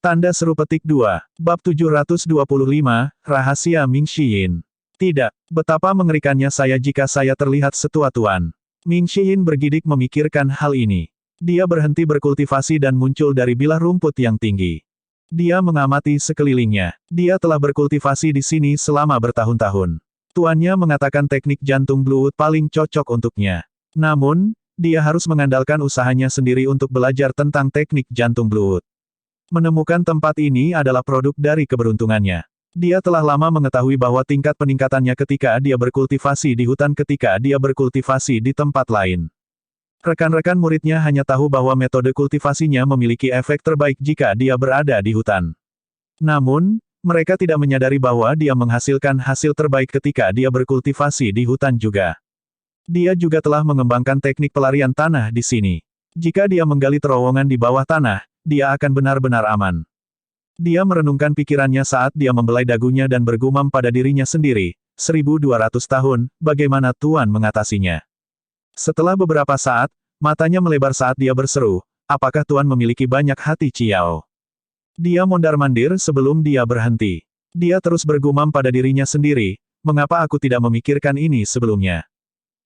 Tanda seru petik 2. Bab 725, Rahasia Ming Xiyin. Tidak, betapa mengerikannya saya jika saya terlihat setua tuan. Ming Xiyin bergidik memikirkan hal ini. Dia berhenti berkultivasi dan muncul dari bilah rumput yang tinggi. Dia mengamati sekelilingnya. Dia telah berkultivasi di sini selama bertahun-tahun. Tuannya mengatakan teknik jantung Bluewood paling cocok untuknya. Namun, dia harus mengandalkan usahanya sendiri untuk belajar tentang teknik jantung Bluewood. Menemukan tempat ini adalah produk dari keberuntungannya. Dia telah lama mengetahui bahwa tingkat peningkatannya ketika dia berkultivasi di hutan ketika dia berkultivasi di tempat lain. Rekan-rekan muridnya hanya tahu bahwa metode kultivasinya memiliki efek terbaik jika dia berada di hutan. Namun, mereka tidak menyadari bahwa dia menghasilkan hasil terbaik ketika dia berkultivasi di hutan juga. Dia juga telah mengembangkan teknik pelarian tanah di sini. Jika dia menggali terowongan di bawah tanah, dia akan benar-benar aman. Dia merenungkan pikirannya saat dia membelai dagunya dan bergumam pada dirinya sendiri, 1200 tahun, bagaimana Tuan mengatasinya. Setelah beberapa saat, matanya melebar saat dia berseru, apakah Tuan memiliki banyak hati Ciao? Dia mondar-mandir sebelum dia berhenti. Dia terus bergumam pada dirinya sendiri, mengapa aku tidak memikirkan ini sebelumnya?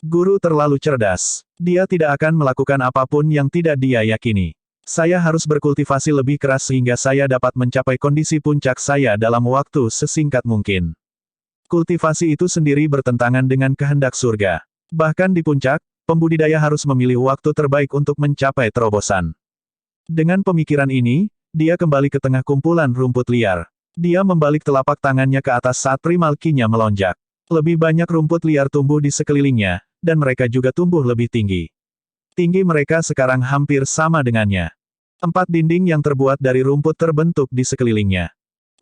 Guru terlalu cerdas. Dia tidak akan melakukan apapun yang tidak dia yakini. Saya harus berkultivasi lebih keras sehingga saya dapat mencapai kondisi puncak saya dalam waktu sesingkat mungkin. Kultivasi itu sendiri bertentangan dengan kehendak surga. Bahkan di puncak, pembudidaya harus memilih waktu terbaik untuk mencapai terobosan. Dengan pemikiran ini, dia kembali ke tengah kumpulan rumput liar. Dia membalik telapak tangannya ke atas saat primal ki-nya melonjak. Lebih banyak rumput liar tumbuh di sekelilingnya, dan mereka juga tumbuh lebih tinggi. Tinggi mereka sekarang hampir sama dengannya. 4 dinding yang terbuat dari rumput terbentuk di sekelilingnya.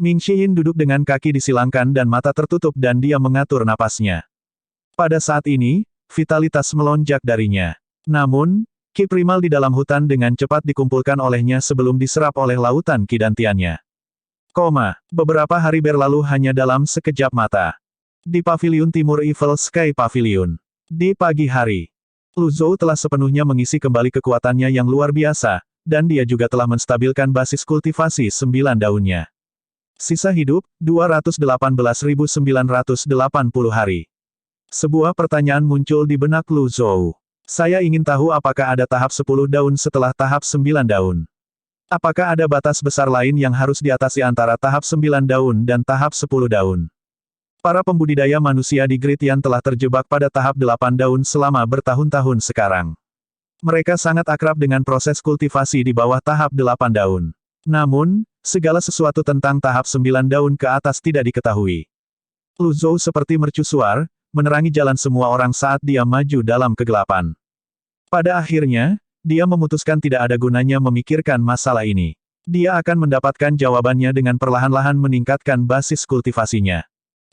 Ming Xiyin duduk dengan kaki disilangkan dan mata tertutup dan dia mengatur napasnya. Pada saat ini, vitalitas melonjak darinya. Namun, ki primal di dalam hutan dengan cepat dikumpulkan olehnya sebelum diserap oleh lautan kidantiannya. Beberapa hari berlalu hanya dalam sekejap mata. Di paviliun timur Evil Sky Pavilion. Di pagi hari, Lu Zhou telah sepenuhnya mengisi kembali kekuatannya yang luar biasa, dan dia juga telah menstabilkan basis kultivasi 9 daunnya. Sisa hidup, 218.980 hari. Sebuah pertanyaan muncul di benak Lu Zhou. Saya ingin tahu apakah ada tahap 10 daun setelah tahap 9 daun. Apakah ada batas besar lain yang harus diatasi antara tahap 9 daun dan tahap 10 daun? Para pembudidaya manusia di Great Yan telah terjebak pada tahap 8 daun selama bertahun-tahun sekarang. Mereka sangat akrab dengan proses kultivasi di bawah tahap 8 daun. Namun, segala sesuatu tentang tahap 9 daun ke atas tidak diketahui. Lu Zhou seperti mercusuar, menerangi jalan semua orang saat dia maju dalam kegelapan. Pada akhirnya, dia memutuskan tidak ada gunanya memikirkan masalah ini. Dia akan mendapatkan jawabannya dengan perlahan-lahan meningkatkan basis kultivasinya.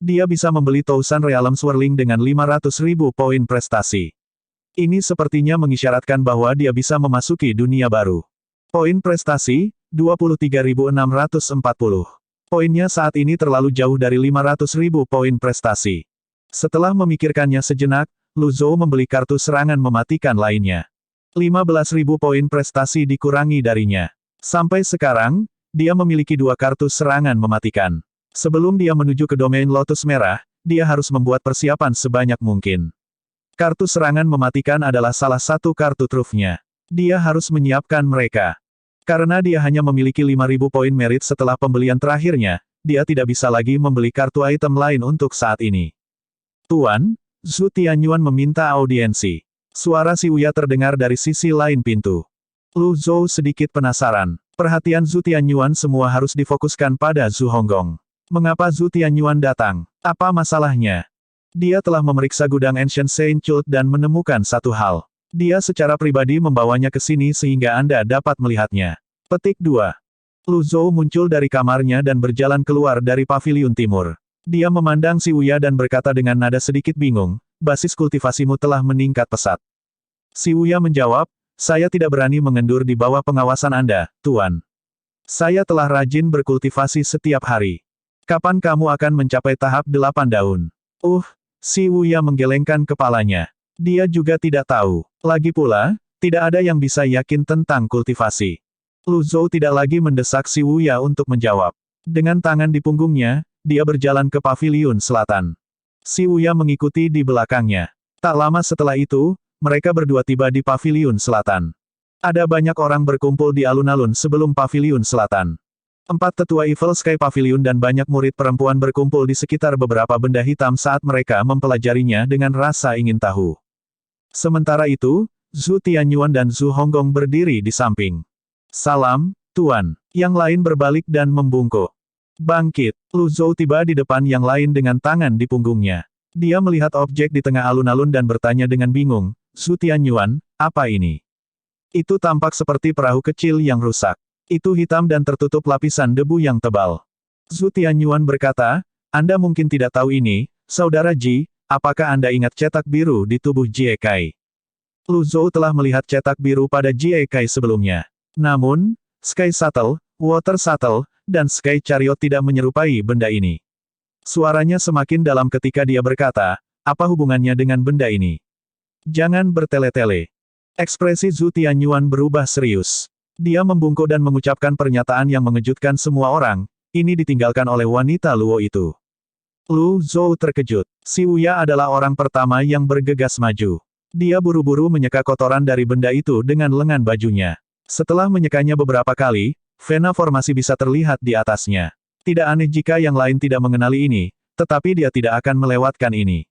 Dia bisa membeli Thousand Realm Swirling dengan 500.000 poin prestasi. Ini sepertinya mengisyaratkan bahwa dia bisa memasuki dunia baru. Poin prestasi, 23.640. Poinnya saat ini terlalu jauh dari 500.000 poin prestasi. Setelah memikirkannya sejenak, Lu Zhou membeli kartu serangan mematikan lainnya. 15.000 poin prestasi dikurangi darinya. Sampai sekarang, dia memiliki 2 kartu serangan mematikan. Sebelum dia menuju ke domain Lotus Merah, dia harus membuat persiapan sebanyak mungkin. Kartu serangan mematikan adalah salah satu kartu trufnya. Dia harus menyiapkan mereka. Karena dia hanya memiliki 5.000 poin merit setelah pembelian terakhirnya, dia tidak bisa lagi membeli kartu item lain untuk saat ini. Tuan, Zhu Tianyuan meminta audiensi. Suara si Uya terdengar dari sisi lain pintu. Lu Zhou sedikit penasaran. Perhatian Zhu Tianyuan semua harus difokuskan pada Zhu Honggong. Mengapa Zhu Tianyuan datang? Apa masalahnya? Dia telah memeriksa gudang Ancient Saint Cult dan menemukan satu hal. Dia secara pribadi membawanya ke sini sehingga Anda dapat melihatnya. Petik 2. Lu Zhou muncul dari kamarnya dan berjalan keluar dari paviliun timur. Dia memandang si Uya dan berkata dengan nada sedikit bingung, basis kultivasimu telah meningkat pesat. Si Uya menjawab, saya tidak berani mengendur di bawah pengawasan Anda, Tuan. Saya telah rajin berkultivasi setiap hari. Kapan kamu akan mencapai tahap 8 daun? Si Uya menggelengkan kepalanya. Dia juga tidak tahu. Lagi pula, tidak ada yang bisa yakin tentang kultivasi. Lu Zhou tidak lagi mendesak Si Wuya untuk menjawab. Dengan tangan di punggungnya, dia berjalan ke paviliun selatan. Si Wuya mengikuti di belakangnya. Tak lama setelah itu, mereka berdua tiba di paviliun selatan. Ada banyak orang berkumpul di alun-alun sebelum paviliun selatan. 4 tetua Evil Sky Pavilion dan banyak murid perempuan berkumpul di sekitar beberapa benda hitam saat mereka mempelajarinya dengan rasa ingin tahu. Sementara itu, Zhu Tianyuan dan Zhu Honggong berdiri di samping. Salam, Tuan. Yang lain berbalik dan membungkuk. Bangkit. Lu Zhou tiba di depan yang lain dengan tangan di punggungnya. Dia melihat objek di tengah alun-alun dan bertanya dengan bingung, Zhu Tianyuan, apa ini? Itu tampak seperti perahu kecil yang rusak. Itu hitam dan tertutup lapisan debu yang tebal. Zhu Tianyuan berkata, Anda mungkin tidak tahu ini, Saudara Ji, apakah Anda ingat cetak biru di tubuh Jie Kai? Lu Zhou telah melihat cetak biru pada Jie Kai sebelumnya. Namun, Sky Shuttle, Water Shuttle, dan Sky Chariot tidak menyerupai benda ini. Suaranya semakin dalam ketika dia berkata, apa hubungannya dengan benda ini? Jangan bertele-tele. Ekspresi Zhu Tianyuan berubah serius. Dia membungkuk dan mengucapkan pernyataan yang mengejutkan semua orang, ini ditinggalkan oleh wanita Luo itu. Lu Zhou terkejut. Si Wuya adalah orang pertama yang bergegas maju. Dia buru-buru menyeka kotoran dari benda itu dengan lengan bajunya. Setelah menyekanya beberapa kali, vena formasi bisa terlihat di atasnya. Tidak aneh jika yang lain tidak mengenali ini, tetapi dia tidak akan melewatkan ini.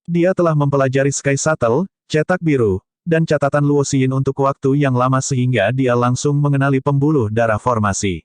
Dia telah mempelajari Sky Shuttle, cetak biru, dan catatan Luo Xin untuk waktu yang lama sehingga dia langsung mengenali pembuluh darah formasi.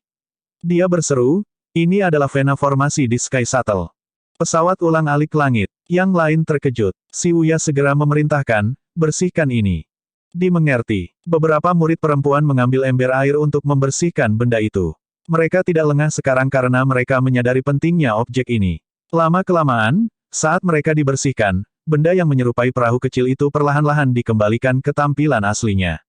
Dia berseru, ini adalah vena formasi di Sky Shuttle. Pesawat ulang-alik langit. Yang lain terkejut. Si Wuya segera memerintahkan, bersihkan ini. Dimengerti. Beberapa murid perempuan mengambil ember air untuk membersihkan benda itu. Mereka tidak lengah sekarang karena mereka menyadari pentingnya objek ini. Lama-kelamaan, saat mereka dibersihkan, benda yang menyerupai perahu kecil itu perlahan-lahan dikembalikan ke tampilan aslinya.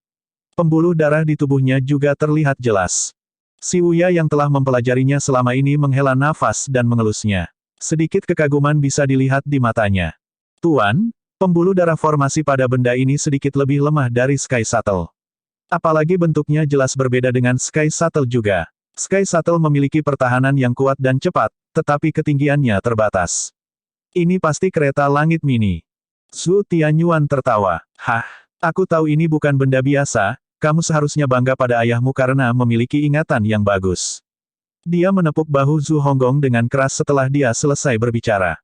Pembuluh darah di tubuhnya juga terlihat jelas. Si Wuya yang telah mempelajarinya selama ini menghela nafas dan mengelusnya. Sedikit kekaguman bisa dilihat di matanya. Tuan, pembuluh darah formasi pada benda ini sedikit lebih lemah dari Sky Shuttle. Apalagi bentuknya jelas berbeda dengan Sky Shuttle juga. Sky Shuttle memiliki pertahanan yang kuat dan cepat, tetapi ketinggiannya terbatas. Ini pasti kereta langit mini. Zhu Tianyuan tertawa. Hah, aku tahu ini bukan benda biasa, kamu seharusnya bangga pada ayahmu karena memiliki ingatan yang bagus. Dia menepuk bahu Zhu Honggong dengan keras setelah dia selesai berbicara.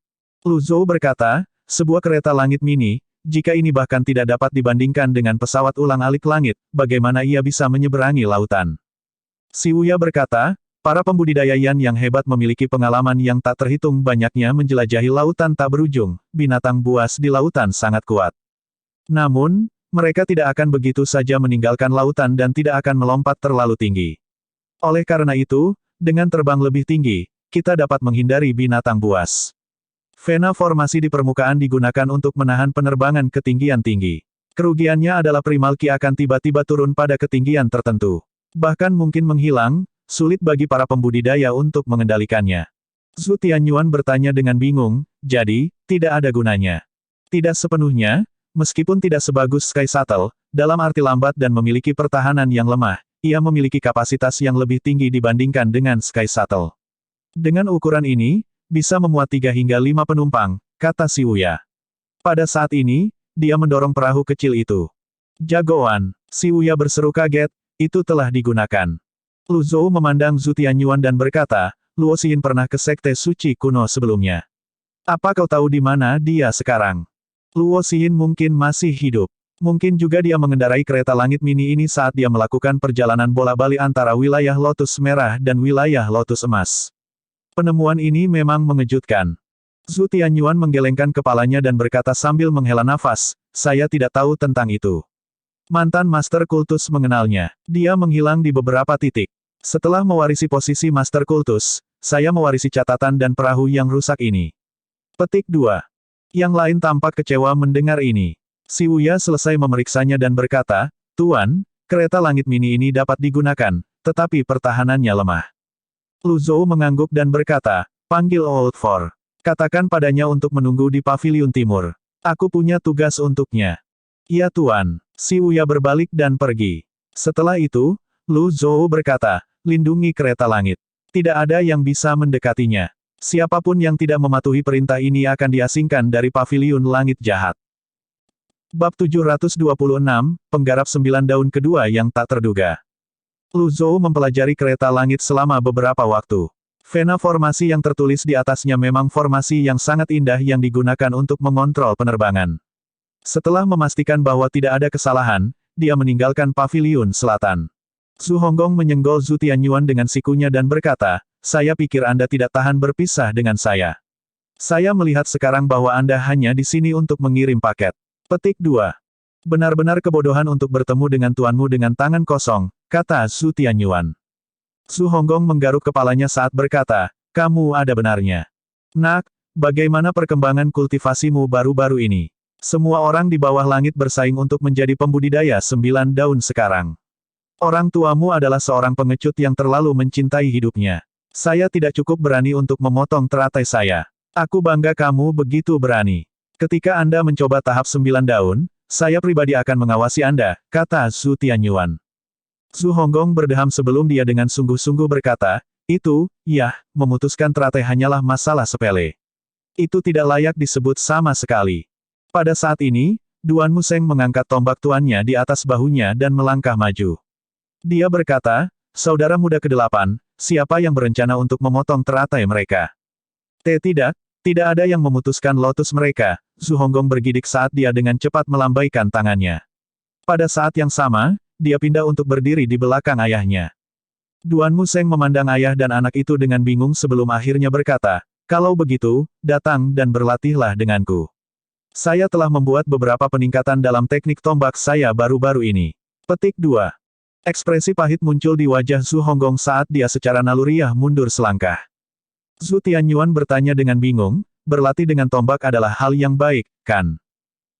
Lu Zhou berkata, sebuah kereta langit mini, jika ini bahkan tidak dapat dibandingkan dengan pesawat ulang-alik langit, bagaimana ia bisa menyeberangi lautan? Si Wuya berkata, para pembudidaya Yan yang hebat memiliki pengalaman yang tak terhitung banyaknya menjelajahi lautan tak berujung, binatang buas di lautan sangat kuat. Namun, mereka tidak akan begitu saja meninggalkan lautan dan tidak akan melompat terlalu tinggi. Oleh karena itu, dengan terbang lebih tinggi, kita dapat menghindari binatang buas. Vena formasi di permukaan digunakan untuk menahan penerbangan ketinggian tinggi. Kerugiannya adalah primalki akan tiba-tiba turun pada ketinggian tertentu. Bahkan mungkin menghilang, sulit bagi para pembudidaya untuk mengendalikannya. Zhu Tianyuan bertanya dengan bingung, jadi, tidak ada gunanya. Tidak sepenuhnya, meskipun tidak sebagus Sky Shuttle, dalam arti lambat dan memiliki pertahanan yang lemah, ia memiliki kapasitas yang lebih tinggi dibandingkan dengan Sky Shuttle. Dengan ukuran ini, bisa memuat 3 hingga 5 penumpang, kata Si Wuya. Pada saat ini, dia mendorong perahu kecil itu. Jagoan, Si Wuya berseru kaget, itu telah digunakan. Lu Zhou memandang Zhu Tianyuan dan berkata, Luo Xin pernah ke sekte suci kuno sebelumnya. Apa kau tahu di mana dia sekarang? Luo Xin mungkin masih hidup. Mungkin juga dia mengendarai kereta langit mini ini saat dia melakukan perjalanan bola-balik antara wilayah Lotus Merah dan wilayah Lotus Emas. Penemuan ini memang mengejutkan. Zhu Tianyuan menggelengkan kepalanya dan berkata sambil menghela nafas, saya tidak tahu tentang itu. Mantan Master Kultus mengenalnya. Dia menghilang di beberapa titik. Setelah mewarisi posisi Master Kultus, saya mewarisi catatan dan perahu yang rusak ini. Petik 2. Yang lain tampak kecewa mendengar ini. Si Wuya selesai memeriksanya dan berkata, Tuan, kereta langit mini ini dapat digunakan, tetapi pertahanannya lemah. Lu Zhou mengangguk dan berkata, panggil Old Four. Katakan padanya untuk menunggu di paviliun timur. Aku punya tugas untuknya. Iya Tuan. Si Wuya berbalik dan pergi. Setelah itu, Lu Zhou berkata, lindungi kereta langit. Tidak ada yang bisa mendekatinya. Siapapun yang tidak mematuhi perintah ini akan diasingkan dari paviliun langit jahat. Bab 726, Penggarap 9 daun kedua yang tak terduga. Lu Zhou mempelajari kereta langit selama beberapa waktu. Vena formasi yang tertulis di atasnya memang formasi yang sangat indah yang digunakan untuk mengontrol penerbangan. Setelah memastikan bahwa tidak ada kesalahan, dia meninggalkan paviliun selatan. Zhu Honggong menyenggol Zhu Tianyuan dengan sikunya dan berkata, saya pikir Anda tidak tahan berpisah dengan saya. Saya melihat sekarang bahwa Anda hanya di sini untuk mengirim paket. Petik 2. Benar-benar kebodohan untuk bertemu dengan tuanmu dengan tangan kosong, kata Zhu Tianyuan. Zhu Honggong menggaruk kepalanya saat berkata, kamu ada benarnya. Nak, bagaimana perkembangan kultivasimu baru-baru ini? Semua orang di bawah langit bersaing untuk menjadi pembudidaya 9 daun sekarang. Orang tuamu adalah seorang pengecut yang terlalu mencintai hidupnya. Saya tidak cukup berani untuk memotong teratai saya. Aku bangga kamu begitu berani. Ketika Anda mencoba tahap 9 daun, saya pribadi akan mengawasi Anda, kata Zhu Tianyuan. Zhu Honggong berdeham sebelum dia dengan sungguh-sungguh berkata, itu, ya, memutuskan teratai hanyalah masalah sepele. Itu tidak layak disebut sama sekali. Pada saat ini, Duan Museng mengangkat tombak tuannya di atas bahunya dan melangkah maju. Dia berkata, saudara muda ke-8, siapa yang berencana untuk memotong teratai mereka? Tidak ada yang memutuskan lotus mereka, Zhu Honggong bergidik saat dia dengan cepat melambaikan tangannya. Pada saat yang sama, dia pindah untuk berdiri di belakang ayahnya. Duan Museng memandang ayah dan anak itu dengan bingung sebelum akhirnya berkata, kalau begitu, datang dan berlatihlah denganku. Saya telah membuat beberapa peningkatan dalam teknik tombak saya baru-baru ini. Petik 2. Ekspresi pahit muncul di wajah Zhu Honggong saat dia secara naluriah mundur selangkah. Zhu Tianyuan bertanya dengan bingung, berlatih dengan tombak adalah hal yang baik, kan?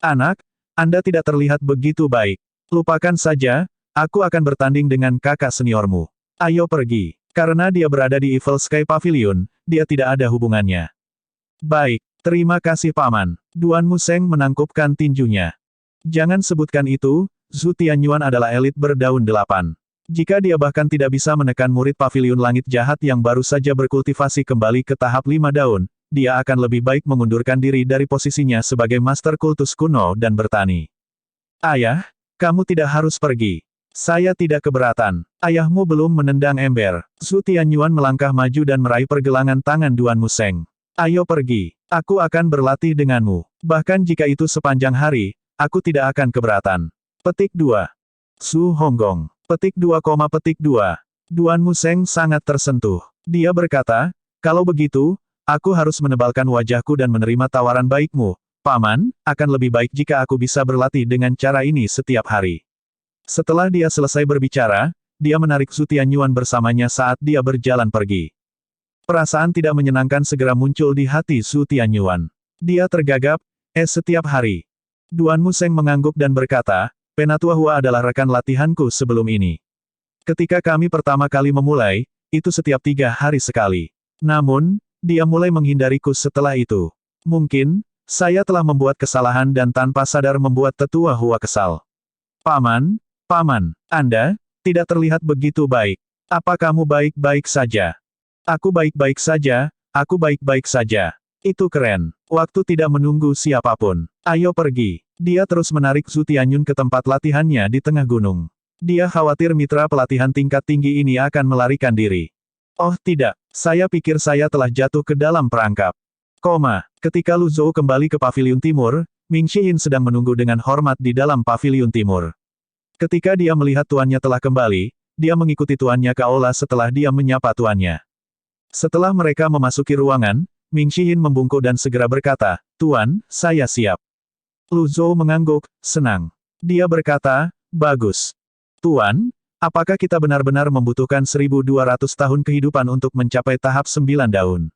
Anak, Anda tidak terlihat begitu baik. Lupakan saja, aku akan bertanding dengan kakak seniormu. Ayo pergi. Karena dia berada di Evil Sky Pavilion, dia tidak ada hubungannya. Baik, terima kasih Paman. Duan Museng menangkupkan tinjunya. Jangan sebutkan itu, Zhu Tianyuan adalah elit berdaun 8. Jika dia bahkan tidak bisa menekan murid paviliun langit jahat yang baru saja berkultivasi kembali ke tahap 5 daun, dia akan lebih baik mengundurkan diri dari posisinya sebagai master kultus kuno dan bertani. Ayah, kamu tidak harus pergi. Saya tidak keberatan. Ayahmu belum menendang ember. Zhu Tianyuan melangkah maju dan meraih pergelangan tangan Duan Museng. Ayo pergi. Aku akan berlatih denganmu. Bahkan jika itu sepanjang hari, aku tidak akan keberatan. Petik 2. Zhu Honggong. Petik 2, petik 2. Duan Museng sangat tersentuh. Dia berkata, kalau begitu, aku harus menebalkan wajahku dan menerima tawaran baikmu. Paman, akan lebih baik jika aku bisa berlatih dengan cara ini setiap hari. Setelah dia selesai berbicara, dia menarik Zhu Tianyuan bersamanya saat dia berjalan pergi. Perasaan tidak menyenangkan segera muncul di hati Zhu Tianyuan. Dia tergagap, setiap hari. Duan Museng mengangguk dan berkata, Penatua Hua adalah rekan latihanku sebelum ini. Ketika kami pertama kali memulai, itu setiap 3 hari sekali. Namun, dia mulai menghindariku setelah itu. Mungkin, saya telah membuat kesalahan dan tanpa sadar membuat Tetua Hua kesal. Paman, Anda, tidak terlihat begitu baik. Apa kamu baik-baik saja? Aku baik-baik saja, aku baik-baik saja. Itu keren. Waktu tidak menunggu siapapun. Ayo pergi. Dia terus menarik Zhu Tianyuan ke tempat latihannya di tengah gunung. Dia khawatir mitra pelatihan tingkat tinggi ini akan melarikan diri. Oh tidak, saya pikir saya telah jatuh ke dalam perangkap. Ketika Lu Zhou kembali ke paviliun timur, Ming Xiyin sedang menunggu dengan hormat di dalam paviliun timur. Ketika dia melihat tuannya telah kembali, dia mengikuti tuannya ke aula setelah dia menyapa tuannya. Setelah mereka memasuki ruangan, Ming Xiyin membungkuk dan segera berkata, Tuan, saya siap. Lu Zhou mengangguk, senang. Dia berkata, bagus. Tuan, apakah kita benar-benar membutuhkan 1200 tahun kehidupan untuk mencapai tahap 9 daun?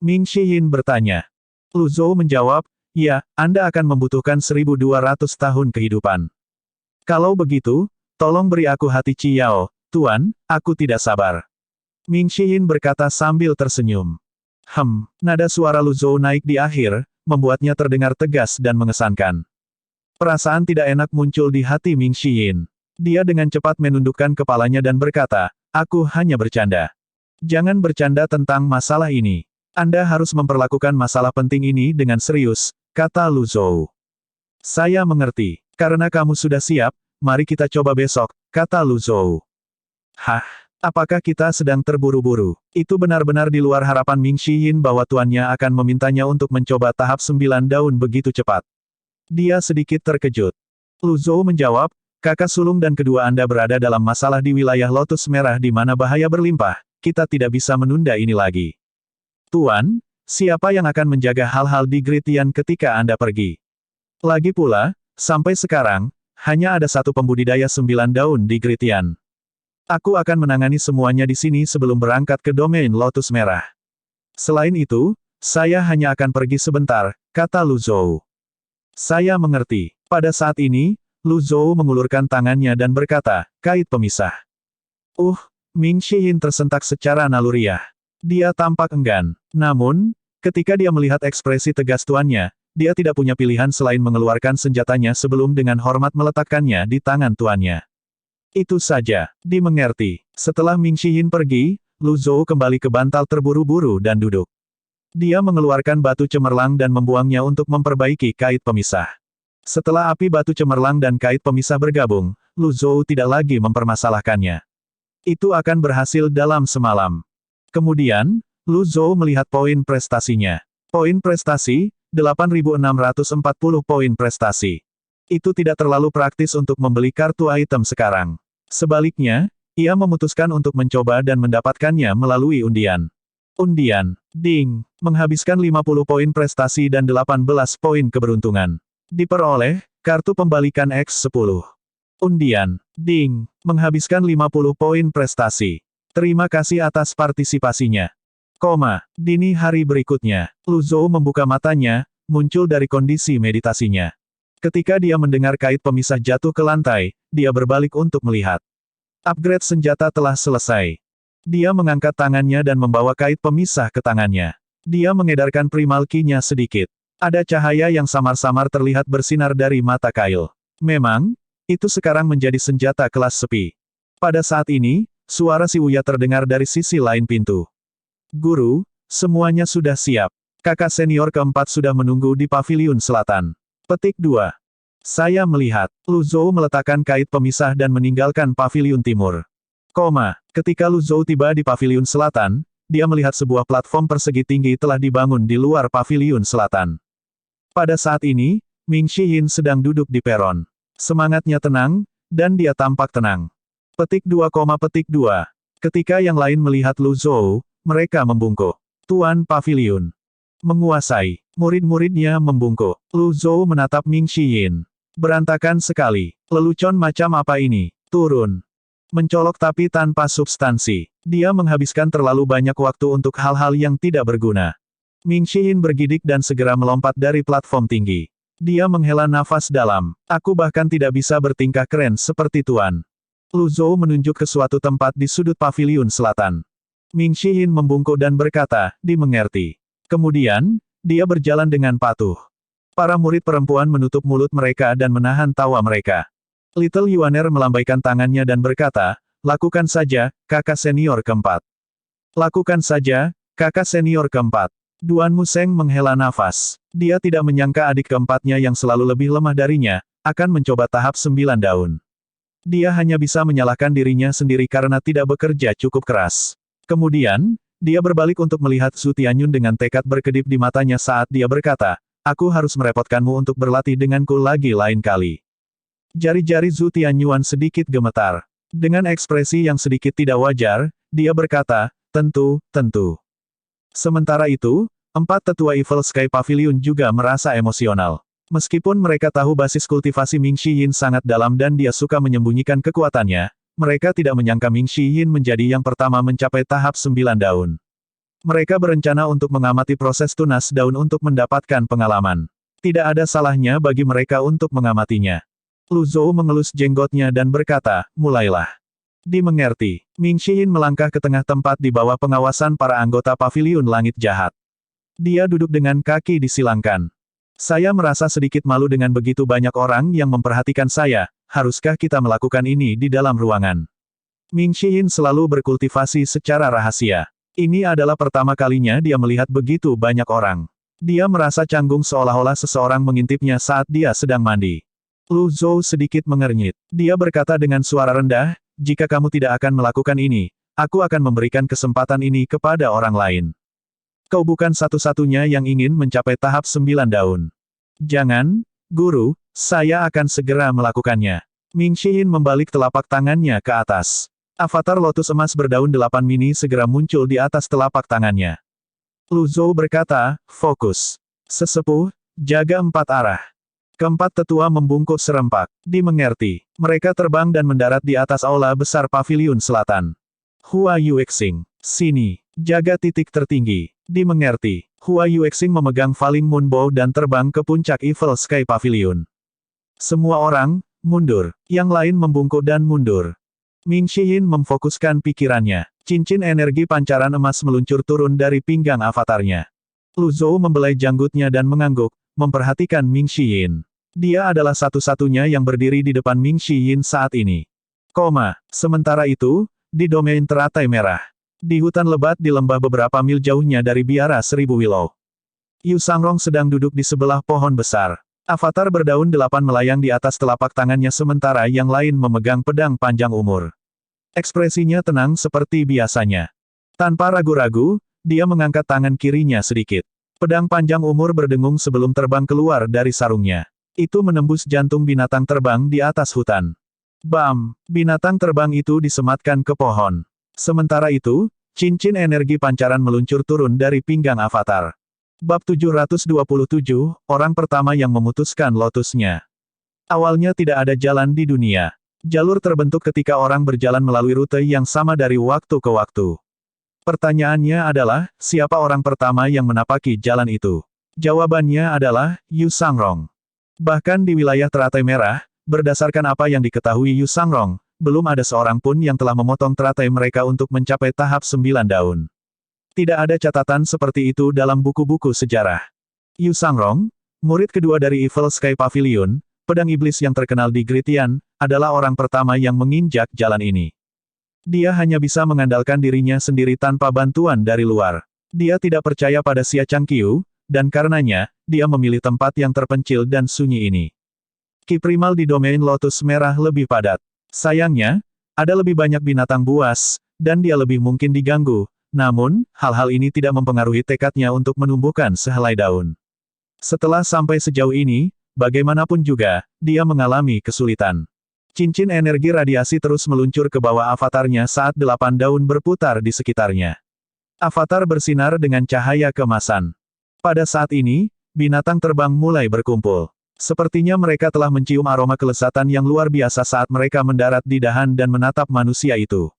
Ming Xiyin bertanya. Lu Zhou menjawab, ya, Anda akan membutuhkan 1200 tahun kehidupan. Kalau begitu, tolong beri aku hati Ciao, Tuan, aku tidak sabar. Ming Xiyin berkata sambil tersenyum. Nada suara Lu Zhou naik di akhir, membuatnya terdengar tegas dan mengesankan. Perasaan tidak enak muncul di hati Ming Xiyin. Dia dengan cepat menundukkan kepalanya dan berkata, aku hanya bercanda. Jangan bercanda tentang masalah ini. Anda harus memperlakukan masalah penting ini dengan serius, kata Lu Zhou. Saya mengerti. Karena kamu sudah siap, mari kita coba besok, kata Lu Zhou. Hah? Apakah kita sedang terburu-buru? Itu benar-benar di luar harapan Ming Shiyin bahwa tuannya akan memintanya untuk mencoba tahap 9 daun begitu cepat. Dia sedikit terkejut. Lu Zhou menjawab, kakak sulung dan kedua Anda berada dalam masalah di wilayah Lotus Merah di mana bahaya berlimpah, kita tidak bisa menunda ini lagi. Tuan, siapa yang akan menjaga hal-hal di Gritian ketika Anda pergi? Lagi pula, sampai sekarang, hanya ada satu pembudidaya 9 daun di Gritian. Aku akan menangani semuanya di sini sebelum berangkat ke domain Lotus Merah. Selain itu, saya hanya akan pergi sebentar, kata Lu Zhou. Saya mengerti. Pada saat ini, Lu Zhou mengulurkan tangannya dan berkata, kait pemisah. Ming Shiyin tersentak secara naluriah. Dia tampak enggan. Namun, ketika dia melihat ekspresi tegas tuannya, dia tidak punya pilihan selain mengeluarkan senjatanya sebelum dengan hormat meletakkannya di tangan tuannya. Itu saja, dimengerti. Setelah Ming Shiyin pergi, Lu Zhou kembali ke bantal terburu-buru dan duduk. Dia mengeluarkan batu cemerlang dan membuangnya untuk memperbaiki kait pemisah. Setelah api batu cemerlang dan kait pemisah bergabung, Lu Zhou tidak lagi mempermasalahkannya. Itu akan berhasil dalam semalam. Kemudian, Lu Zhou melihat poin prestasinya. Poin prestasi, 8.640 poin prestasi. Itu tidak terlalu praktis untuk membeli kartu item sekarang. Sebaliknya, ia memutuskan untuk mencoba dan mendapatkannya melalui undian. Undian, ding, menghabiskan 50 poin prestasi dan 18 poin keberuntungan. Diperoleh, kartu pembalikan X10. Undian, ding, menghabiskan 50 poin prestasi. Terima kasih atas partisipasinya. Dini hari berikutnya, Lu Zhou membuka matanya, muncul dari kondisi meditasinya. Ketika dia mendengar kait pemisah jatuh ke lantai, dia berbalik untuk melihat. Upgrade senjata telah selesai. Dia mengangkat tangannya dan membawa kait pemisah ke tangannya. Dia mengedarkan primal ki-nya sedikit. Ada cahaya yang samar-samar terlihat bersinar dari mata Kyle. Memang, itu sekarang menjadi senjata kelas sepi. Pada saat ini, suara si Uya terdengar dari sisi lain pintu. Guru, semuanya sudah siap. Kakak senior keempat sudah menunggu di paviliun selatan. Petik 2. Saya melihat, Lu Zhou meletakkan kait pemisah dan meninggalkan paviliun timur. Ketika Lu Zhou tiba di paviliun selatan, dia melihat sebuah platform persegi tinggi telah dibangun di luar paviliun selatan. Pada saat ini, Ming Shiyin sedang duduk di peron. Semangatnya tenang, dan dia tampak tenang. Petik 2, petik 2. Ketika yang lain melihat Lu Zhou, mereka membungkuk. Tuan paviliun. Menguasai. Murid-muridnya membungkuk. Lu Zhou menatap Ming Shiyin. Berantakan sekali. Lelucon macam apa ini? Turun. Mencolok tapi tanpa substansi. Dia menghabiskan terlalu banyak waktu untuk hal-hal yang tidak berguna. Ming Shiyin bergidik dan segera melompat dari platform tinggi. Dia menghela nafas dalam. Aku bahkan tidak bisa bertingkah keren seperti Tuan. Lu Zhou menunjuk ke suatu tempat di sudut paviliun selatan. Ming Shiyin membungkuk dan berkata, dimengerti. Kemudian, dia berjalan dengan patuh. Para murid perempuan menutup mulut mereka dan menahan tawa mereka. Little Yuaner melambaikan tangannya dan berkata, lakukan saja, kakak senior keempat. Lakukan saja, kakak senior keempat. Duan Museng menghela nafas. Dia tidak menyangka adik keempatnya yang selalu lebih lemah darinya, akan mencoba tahap 9 daun. Dia hanya bisa menyalahkan dirinya sendiri karena tidak bekerja cukup keras. Kemudian, dia berbalik untuk melihat Zhu Tianyun dengan tekad berkedip di matanya saat dia berkata, aku harus merepotkanmu untuk berlatih denganku lagi lain kali. Jari-jari Zhu Tianyuan sedikit gemetar. Dengan ekspresi yang sedikit tidak wajar, dia berkata, tentu. Sementara itu, 4 tetua Evil Sky Pavilion juga merasa emosional. Meskipun mereka tahu basis kultivasi Ming Shiyin sangat dalam dan dia suka menyembunyikan kekuatannya, mereka tidak menyangka Ming Shiyin menjadi yang pertama mencapai tahap 9 daun. Mereka berencana untuk mengamati proses tunas daun untuk mendapatkan pengalaman. Tidak ada salahnya bagi mereka untuk mengamatinya. Lu Zhou mengelus jenggotnya dan berkata, mulailah. Dimengerti. Ming Shiyin melangkah ke tengah tempat di bawah pengawasan para anggota paviliun langit jahat. Dia duduk dengan kaki disilangkan. Saya merasa sedikit malu dengan begitu banyak orang yang memperhatikan saya, haruskah kita melakukan ini di dalam ruangan? Ming Xiyin selalu berkultivasi secara rahasia. Ini adalah pertama kalinya dia melihat begitu banyak orang. Dia merasa canggung seolah-olah seseorang mengintipnya saat dia sedang mandi. Lu Zhou sedikit mengernyit. Dia berkata dengan suara rendah, jika kamu tidak akan melakukan ini, aku akan memberikan kesempatan ini kepada orang lain. Kau bukan satu-satunya yang ingin mencapai tahap 9 daun. Jangan, guru, saya akan segera melakukannya. Ming Xiyin membalik telapak tangannya ke atas. Avatar lotus emas berdaun 8 mini segera muncul di atas telapak tangannya. Lu Zhou berkata, fokus. Sesepuh, jaga 4 arah. Keempat tetua membungkuk serempak. Dimengerti. Mereka terbang dan mendarat di atas aula besar paviliun selatan. Hua Yuexing, sini. Jaga titik tertinggi. Dimengerti. Hua Yuexing memegang Falling Moon Bow dan terbang ke puncak Evil Sky Pavilion. Semua orang, mundur. Yang lain membungkuk dan mundur. Ming Xiyin memfokuskan pikirannya. Cincin energi pancaran emas meluncur turun dari pinggang avatarnya. Lu Zhou membelai janggutnya dan mengangguk, memperhatikan Ming Xiyin. Dia adalah satu-satunya yang berdiri di depan Ming Xiyin saat ini. Sementara itu, di domain teratai merah. Di hutan lebat di lembah beberapa mil jauhnya dari biara 1000 Willow. Yu Sangrong sedang duduk di sebelah pohon besar. Avatar berdaun 8 melayang di atas telapak tangannya sementara yang lain memegang pedang panjang umur. Ekspresinya tenang seperti biasanya. Tanpa ragu-ragu, dia mengangkat tangan kirinya sedikit. Pedang panjang umur berdengung sebelum terbang keluar dari sarungnya. Itu menembus jantung binatang terbang di atas hutan. Bam! Binatang terbang itu disematkan ke pohon. Sementara itu, cincin energi pancaran meluncur turun dari pinggang avatar. Bab 727, orang pertama yang memutuskan lotusnya. Awalnya tidak ada jalan di dunia. Jalur terbentuk ketika orang berjalan melalui rute yang sama dari waktu ke waktu. Pertanyaannya adalah, siapa orang pertama yang menapaki jalan itu? Jawabannya adalah, Yu Sangrong. Bahkan di wilayah teratai merah, berdasarkan apa yang diketahui Yu Sangrong, belum ada seorang pun yang telah memotong teratai mereka untuk mencapai tahap 9 daun. Tidak ada catatan seperti itu dalam buku-buku sejarah. Yu Sangrong, murid kedua dari Evil Sky Pavilion, pedang iblis yang terkenal di Gritian, adalah orang pertama yang menginjak jalan ini. Dia hanya bisa mengandalkan dirinya sendiri tanpa bantuan dari luar. Dia tidak percaya pada Xia Changqiu, dan karenanya, dia memilih tempat yang terpencil dan sunyi ini. Ki primal di domain lotus merah lebih padat. Sayangnya, ada lebih banyak binatang buas, dan dia lebih mungkin diganggu, namun, hal-hal ini tidak mempengaruhi tekadnya untuk menumbuhkan sehelai daun. Setelah sampai sejauh ini, bagaimanapun juga, dia mengalami kesulitan. Cincin energi radiasi terus meluncur ke bawah avatarnya saat 8 daun berputar di sekitarnya. Avatar bersinar dengan cahaya keemasan. Pada saat ini, binatang terbang mulai berkumpul. Sepertinya mereka telah mencium aroma kelezatan yang luar biasa saat mereka mendarat di dahan dan menatap manusia itu.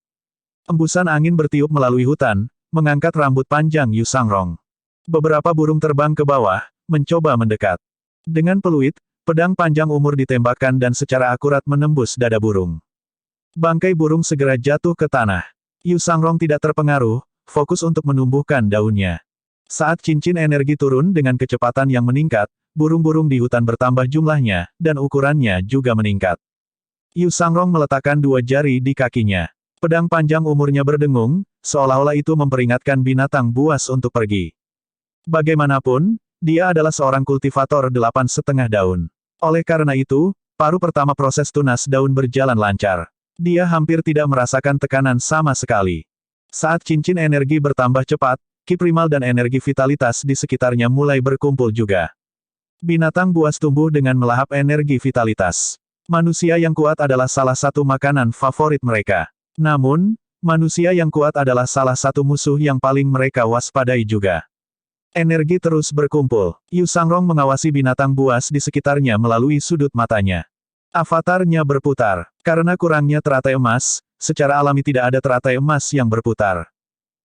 Embusan angin bertiup melalui hutan, mengangkat rambut panjang Yu Sangrong. Beberapa burung terbang ke bawah, mencoba mendekat. Dengan peluit, pedang panjang umur ditembakkan dan secara akurat menembus dada burung. Bangkai burung segera jatuh ke tanah. Yu Sangrong tidak terpengaruh, fokus untuk menumbuhkan daunnya. Saat cincin energi turun dengan kecepatan yang meningkat, burung-burung di hutan bertambah jumlahnya, dan ukurannya juga meningkat. Yu Sangrong meletakkan 2 jari di kakinya. Pedang panjang umurnya berdengung, seolah-olah itu memperingatkan binatang buas untuk pergi. Bagaimanapun, dia adalah seorang kultivator 8,5 daun. Oleh karena itu, paruh pertama proses tunas daun berjalan lancar. Dia hampir tidak merasakan tekanan sama sekali. Saat cincin energi bertambah cepat, ki primal dan energi vitalitas di sekitarnya mulai berkumpul juga. Binatang buas tumbuh dengan melahap energi vitalitas. Manusia yang kuat adalah salah satu makanan favorit mereka. Namun, manusia yang kuat adalah salah satu musuh yang paling mereka waspadai juga. Energi terus berkumpul. Yu Sangrong mengawasi binatang buas di sekitarnya melalui sudut matanya. Avatarnya berputar. Karena kurangnya teratai emas, secara alami tidak ada teratai emas yang berputar.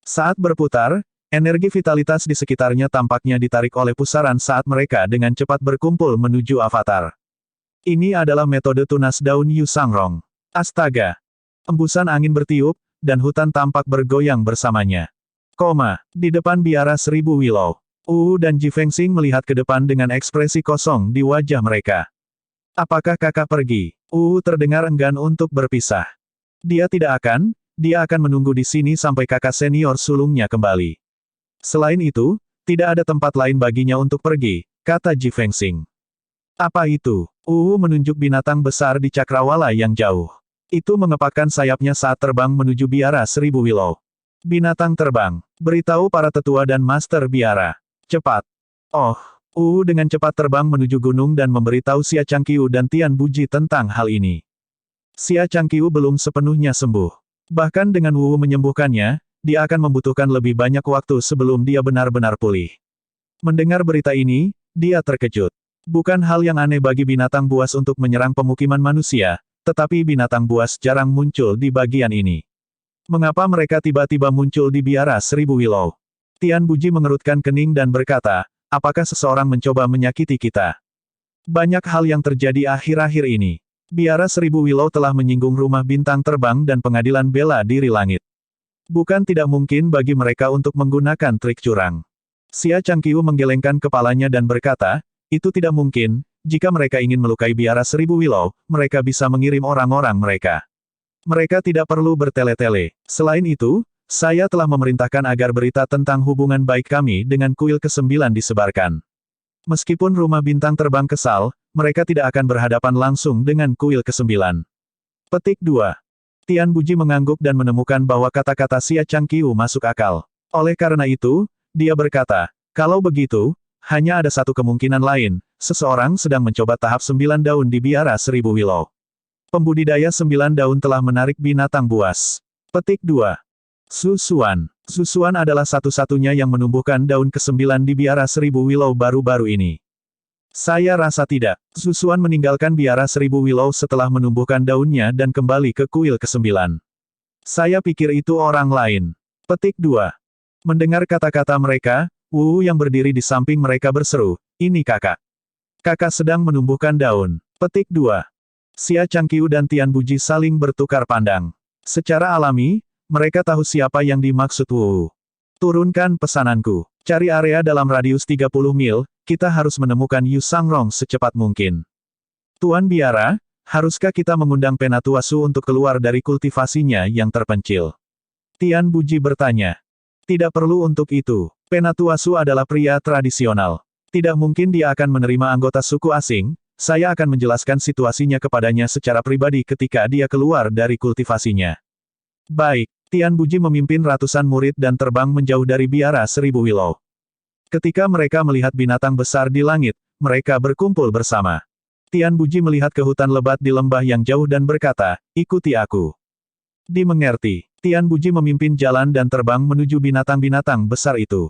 Saat berputar, energi vitalitas di sekitarnya tampaknya ditarik oleh pusaran saat mereka dengan cepat berkumpul menuju avatar. Ini adalah metode tunas daun Yu Sangrong. Astaga! Embusan angin bertiup, dan hutan tampak bergoyang bersamanya. Di depan biara 1000 Willow. Dan Ji Fengxing melihat ke depan dengan ekspresi kosong di wajah mereka. Apakah kakak pergi? Terdengar enggan untuk berpisah. Dia akan menunggu di sini sampai kakak senior sulungnya kembali. Selain itu, tidak ada tempat lain baginya untuk pergi, kata Ji Fengxing. Apa itu? Menunjuk binatang besar di cakrawala yang jauh. Itu mengepakkan sayapnya saat terbang menuju biara 1000 Willow. Binatang terbang, beritahu para tetua dan master biara. Cepat. Oh, dengan cepat terbang menuju gunung dan memberitahu Xia Changqiu dan Tian Buji tentang hal ini. Xia Changqiu belum sepenuhnya sembuh. Bahkan dengan menyembuhkannya, dia akan membutuhkan lebih banyak waktu sebelum dia benar-benar pulih. Mendengar berita ini, dia terkejut. Bukan hal yang aneh bagi binatang buas untuk menyerang pemukiman manusia, tetapi binatang buas jarang muncul di bagian ini. Mengapa mereka tiba-tiba muncul di biara 1000 Willow? Tian Buji mengerutkan kening dan berkata, apakah seseorang mencoba menyakiti kita? Banyak hal yang terjadi akhir-akhir ini. Biara 1000 Willow telah menyinggung rumah bintang terbang dan pengadilan bela diri langit. Bukan tidak mungkin bagi mereka untuk menggunakan trik curang. Xia Changqiu menggelengkan kepalanya dan berkata, itu tidak mungkin, jika mereka ingin melukai biara 1000 Willow, mereka bisa mengirim orang-orang mereka. Mereka tidak perlu bertele-tele. Selain itu, saya telah memerintahkan agar berita tentang hubungan baik kami dengan kuil ke-9 disebarkan. Meskipun rumah bintang terbang kesal, mereka tidak akan berhadapan langsung dengan kuil ke-9. Petik 2. Tian Buji mengangguk dan menemukan bahwa kata-kata Xia Changqiu masuk akal. Oleh karena itu, dia berkata, kalau begitu, hanya ada satu kemungkinan lain, seseorang sedang mencoba tahap 9 daun di biara 1000 Willow. Pembudidaya 9 daun telah menarik binatang buas. Petik 2. Susuan. Susuan adalah satu-satunya yang menumbuhkan daun ke-9 di biara 1000 Willow baru-baru ini. Saya rasa tidak. Susuan meninggalkan biara 1000 Willow setelah menumbuhkan daunnya dan kembali ke kuil ke-9. Saya pikir itu orang lain. Petik 2. Mendengar kata-kata mereka, yang berdiri di samping mereka berseru, ini kakak. Kakak sedang menumbuhkan daun. Petik 2. Xia Changqiu dan Tian Buji saling bertukar pandang. Secara alami, mereka tahu siapa yang dimaksud Wu. Turunkan pesananku. Cari area dalam radius 30 mil, kita harus menemukan Yu Sangrong secepat mungkin. Tuan Biara, haruskah kita mengundang Penatua Su untuk keluar dari kultivasinya yang terpencil? Tian Buji bertanya. Tidak perlu untuk itu. Penatua Su adalah pria tradisional. Tidak mungkin dia akan menerima anggota suku asing, saya akan menjelaskan situasinya kepadanya secara pribadi ketika dia keluar dari kultivasinya. Baik, Tian Buji memimpin ratusan murid dan terbang menjauh dari biara 1000 Willow. Ketika mereka melihat binatang besar di langit, mereka berkumpul bersama. Tian Buji melihat ke hutan lebat di lembah yang jauh dan berkata, ikuti aku. Dimengerti. Tian Buji memimpin jalan dan terbang menuju binatang-binatang besar itu.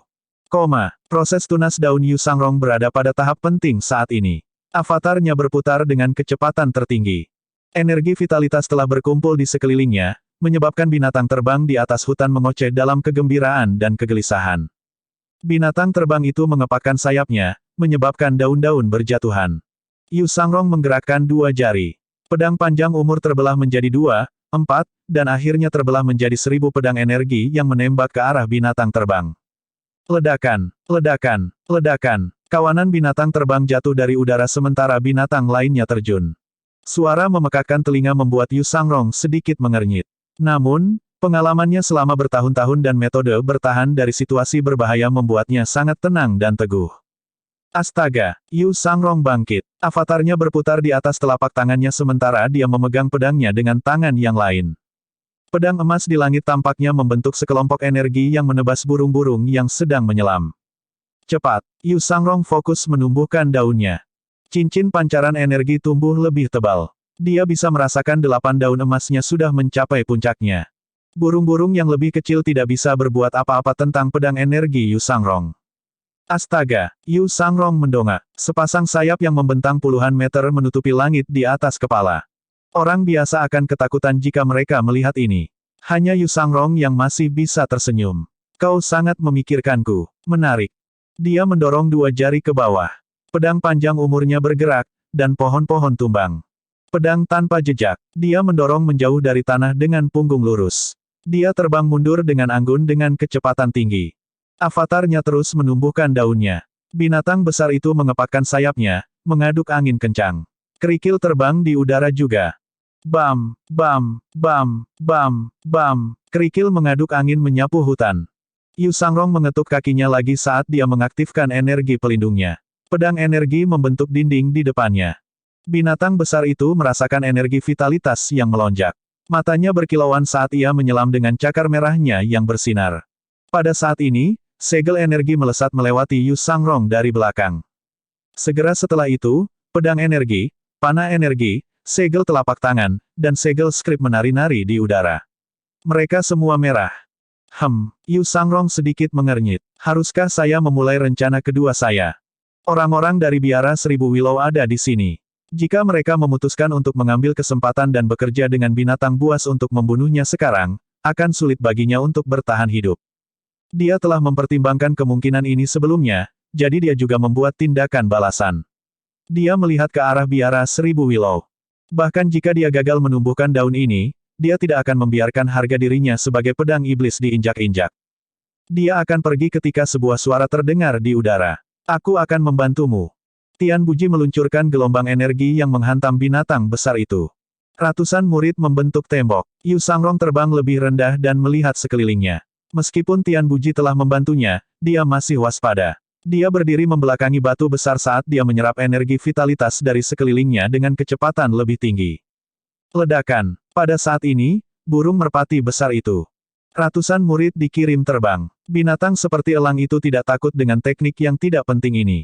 Proses tunas daun Yu Sangrong berada pada tahap penting saat ini. Avatarnya berputar dengan kecepatan tertinggi. Energi vitalitas telah berkumpul di sekelilingnya, menyebabkan binatang terbang di atas hutan mengoceh dalam kegembiraan dan kegelisahan. Binatang terbang itu mengepakkan sayapnya, menyebabkan daun-daun berjatuhan. Yu Sangrong menggerakkan dua jari. Pedang panjang umur terbelah menjadi 2, 4, dan akhirnya terbelah menjadi 1000 pedang energi yang menembak ke arah binatang terbang. Ledakan, ledakan, ledakan. Kawanan binatang terbang jatuh dari udara sementara binatang lainnya terjun. Suara memekakkan telinga membuat Yu Sangrong sedikit mengernyit. Namun, pengalamannya selama bertahun-tahun dan metode bertahan dari situasi berbahaya membuatnya sangat tenang dan teguh. Astaga, Yu Sangrong bangkit. Avatarnya berputar di atas telapak tangannya sementara dia memegang pedangnya dengan tangan yang lain. Pedang emas di langit tampaknya membentuk sekelompok energi yang menebas burung-burung yang sedang menyelam. Cepat, Yu Sangrong fokus menumbuhkan daunnya. Cincin pancaran energi tumbuh lebih tebal. Dia bisa merasakan 8 daun emasnya sudah mencapai puncaknya. Burung-burung yang lebih kecil tidak bisa berbuat apa-apa tentang pedang energi Yu Sangrong. Astaga, Yu Sangrong mendongak. Sepasang sayap yang membentang puluhan meter menutupi langit di atas kepala. Orang biasa akan ketakutan jika mereka melihat ini. Hanya Yu Sangrong yang masih bisa tersenyum. Kau sangat memikirkanku. Menarik. Dia mendorong dua jari ke bawah. Pedang panjang umurnya bergerak, dan pohon-pohon tumbang. Pedang tanpa jejak. Dia mendorong menjauh dari tanah dengan punggung lurus. Dia terbang mundur dengan anggun dengan kecepatan tinggi. Avatarnya terus menumbuhkan daunnya. Binatang besar itu mengepakkan sayapnya, mengaduk angin kencang. Kerikil terbang di udara juga. Bam, bam, bam, bam, bam. Kerikil mengaduk angin menyapu hutan. Yu Sangrong mengetuk kakinya lagi saat dia mengaktifkan energi pelindungnya. Pedang energi membentuk dinding di depannya. Binatang besar itu merasakan energi vitalitas yang melonjak. Matanya berkilauan saat ia menyelam dengan cakar merahnya yang bersinar. Pada saat ini, segel energi melesat melewati Yu Sangrong dari belakang. Segera setelah itu, pedang energi, panah energi, segel telapak tangan, dan segel skrip menari-nari di udara. Mereka semua merah. Yu Sangrong sedikit mengernyit. Haruskah saya memulai rencana kedua saya? Orang-orang dari Biara Seribu Willow ada di sini. Jika mereka memutuskan untuk mengambil kesempatan dan bekerja dengan binatang buas untuk membunuhnya sekarang, akan sulit baginya untuk bertahan hidup. Dia telah mempertimbangkan kemungkinan ini sebelumnya, jadi dia juga membuat tindakan balasan. Dia melihat ke arah Biara Seribu Willow. Bahkan jika dia gagal menumbuhkan daun ini, dia tidak akan membiarkan harga dirinya sebagai pedang iblis diinjak-injak. Dia akan pergi ketika sebuah suara terdengar di udara. Aku akan membantumu. Tian Buji meluncurkan gelombang energi yang menghantam binatang besar itu. Ratusan murid membentuk tembok. Yu Sangrong terbang lebih rendah dan melihat sekelilingnya. Meskipun Tian Buji telah membantunya, dia masih waspada. Dia berdiri membelakangi batu besar saat dia menyerap energi vitalitas dari sekelilingnya dengan kecepatan lebih tinggi. Ledakan. Pada saat ini, burung merpati besar itu. Ratusan murid dikirim terbang. Binatang seperti elang itu tidak takut dengan teknik yang tidak penting ini.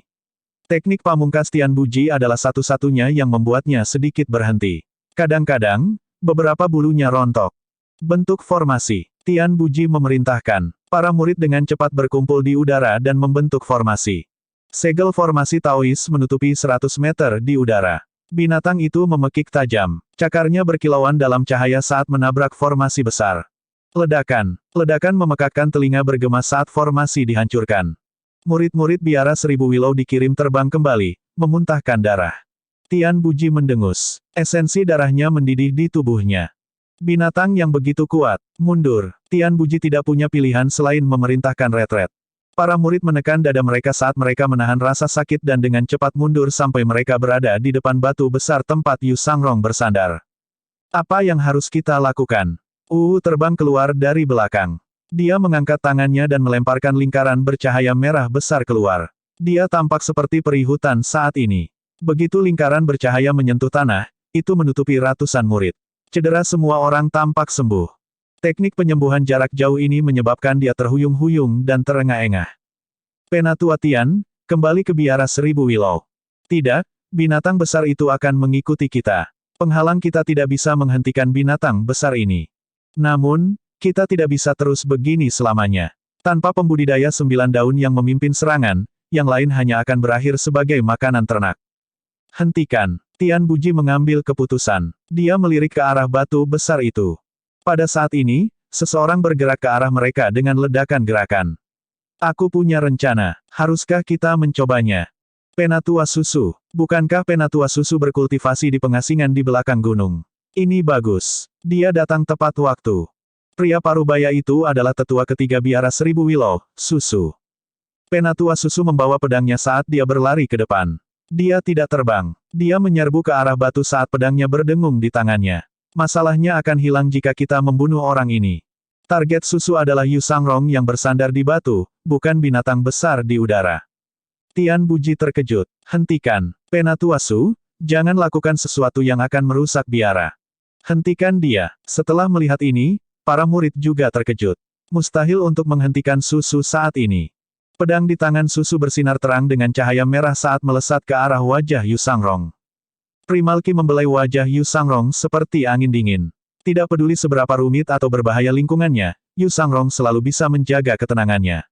Teknik pamungkas Tian Buji adalah satu-satunya yang membuatnya sedikit berhenti. Kadang-kadang, beberapa bulunya rontok. Bentuk formasi. Tian Buji memerintahkan. Para murid dengan cepat berkumpul di udara dan membentuk formasi. Segel formasi Taois menutupi 100 meter di udara. Binatang itu memekik tajam. Cakarnya berkilauan dalam cahaya saat menabrak formasi besar. Ledakan. Ledakan memekakkan telinga bergema saat formasi dihancurkan. Murid-murid Biara Seribu Willow dikirim terbang kembali, memuntahkan darah. Tian Buji mendengus. Esensi darahnya mendidih di tubuhnya. Binatang yang begitu kuat, mundur. Tian Buji tidak punya pilihan selain memerintahkan retret. Para murid menekan dada mereka saat mereka menahan rasa sakit dan dengan cepat mundur sampai mereka berada di depan batu besar tempat Yu Sangrong bersandar. Apa yang harus kita lakukan? Terbang keluar dari belakang. Dia mengangkat tangannya dan melemparkan lingkaran bercahaya merah besar keluar. Dia tampak seperti peri hutan saat ini. Begitu lingkaran bercahaya menyentuh tanah, itu menutupi ratusan murid. Cedera semua orang tampak sembuh. Teknik penyembuhan jarak jauh ini menyebabkan dia terhuyung-huyung dan terengah-engah. Penatua Tian, kembali ke Biara Seribu Willow. Tidak, binatang besar itu akan mengikuti kita. Penghalang kita tidak bisa menghentikan binatang besar ini. Namun, kita tidak bisa terus begini selamanya. Tanpa pembudidaya 9 daun yang memimpin serangan, yang lain hanya akan berakhir sebagai makanan ternak. Hentikan. Tian Buji mengambil keputusan. Dia melirik ke arah batu besar itu. Pada saat ini, seseorang bergerak ke arah mereka dengan ledakan gerakan. Aku punya rencana. Haruskah kita mencobanya? Penatua Susu. Bukankah Penatua Susu berkultivasi di pengasingan di belakang gunung? Ini bagus. Dia datang tepat waktu. Pria parubaya itu adalah tetua ketiga Biara Seribu Willow, Susu. Penatua Susu membawa pedangnya saat dia berlari ke depan. Dia tidak terbang. Dia menyerbu ke arah batu saat pedangnya berdengung di tangannya. Masalahnya akan hilang jika kita membunuh orang ini. Target Susu adalah Yu Sangrong yang bersandar di batu, bukan binatang besar di udara. Tian Buji terkejut. Hentikan. Penatua Su, jangan lakukan sesuatu yang akan merusak biara. Hentikan dia. Setelah melihat ini, para murid juga terkejut. Mustahil untuk menghentikan Susu saat ini. Pedang di tangan Susu bersinar terang dengan cahaya merah saat melesat ke arah wajah Yu Sangrong. Primalki membelai wajah Yu Sangrong seperti angin dingin. Tidak peduli seberapa rumit atau berbahaya lingkungannya, Yu Sangrong selalu bisa menjaga ketenangannya.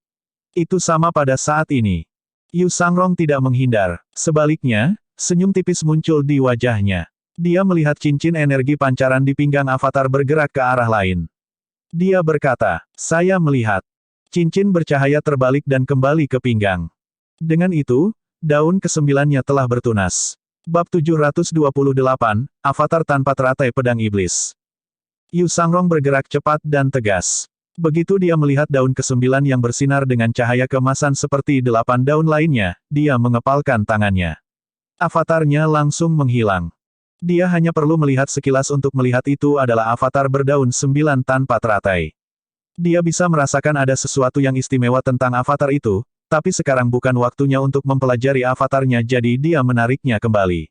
Itu sama pada saat ini. Yu Sangrong tidak menghindar. Sebaliknya, senyum tipis muncul di wajahnya. Dia melihat cincin energi pancaran di pinggang avatar bergerak ke arah lain. Dia berkata, saya melihat. Cincin bercahaya terbalik dan kembali ke pinggang. Dengan itu, daun ke-9-nya telah bertunas. Bab 728, Avatar tanpa teratai pedang iblis. Yu Sangrong bergerak cepat dan tegas. Begitu dia melihat daun ke-9 yang bersinar dengan cahaya keemasan seperti 8 daun lainnya, dia mengepalkan tangannya. Avatarnya langsung menghilang. Dia hanya perlu melihat sekilas untuk melihat itu adalah avatar berdaun 9 tanpa teratai. Dia bisa merasakan ada sesuatu yang istimewa tentang avatar itu, tapi sekarang bukan waktunya untuk mempelajari avatarnya jadi dia menariknya kembali.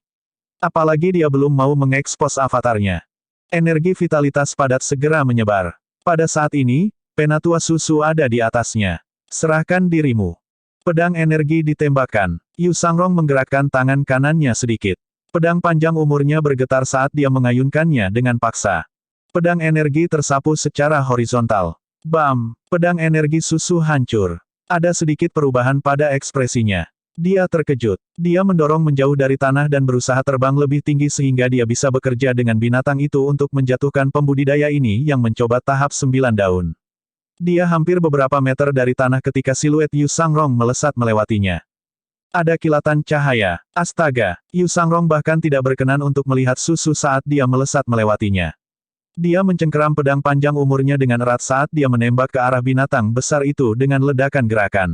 Apalagi dia belum mau mengekspos avatarnya. Energi vitalitas padat segera menyebar. Pada saat ini, Penatua Susu ada di atasnya. Serahkan dirimu. Pedang energi ditembakkan. Yu Sangrong menggerakkan tangan kanannya sedikit. Pedang panjang umurnya bergetar saat dia mengayunkannya dengan paksa. Pedang energi tersapu secara horizontal. Bam! Pedang energi susu hancur. Ada sedikit perubahan pada ekspresinya. Dia terkejut. Dia mendorong menjauh dari tanah dan berusaha terbang lebih tinggi sehingga dia bisa bekerja dengan binatang itu untuk menjatuhkan pembudidaya ini yang mencoba tahap 9 daun. Dia hampir beberapa meter dari tanah ketika siluet Yu Sangrong melesat melewatinya. Ada kilatan cahaya. Astaga, Yu Sangrong bahkan tidak berkenan untuk melihat susu saat dia melesat melewatinya. Dia mencengkeram pedang panjang umurnya dengan erat saat dia menembak ke arah binatang besar itu dengan ledakan gerakan.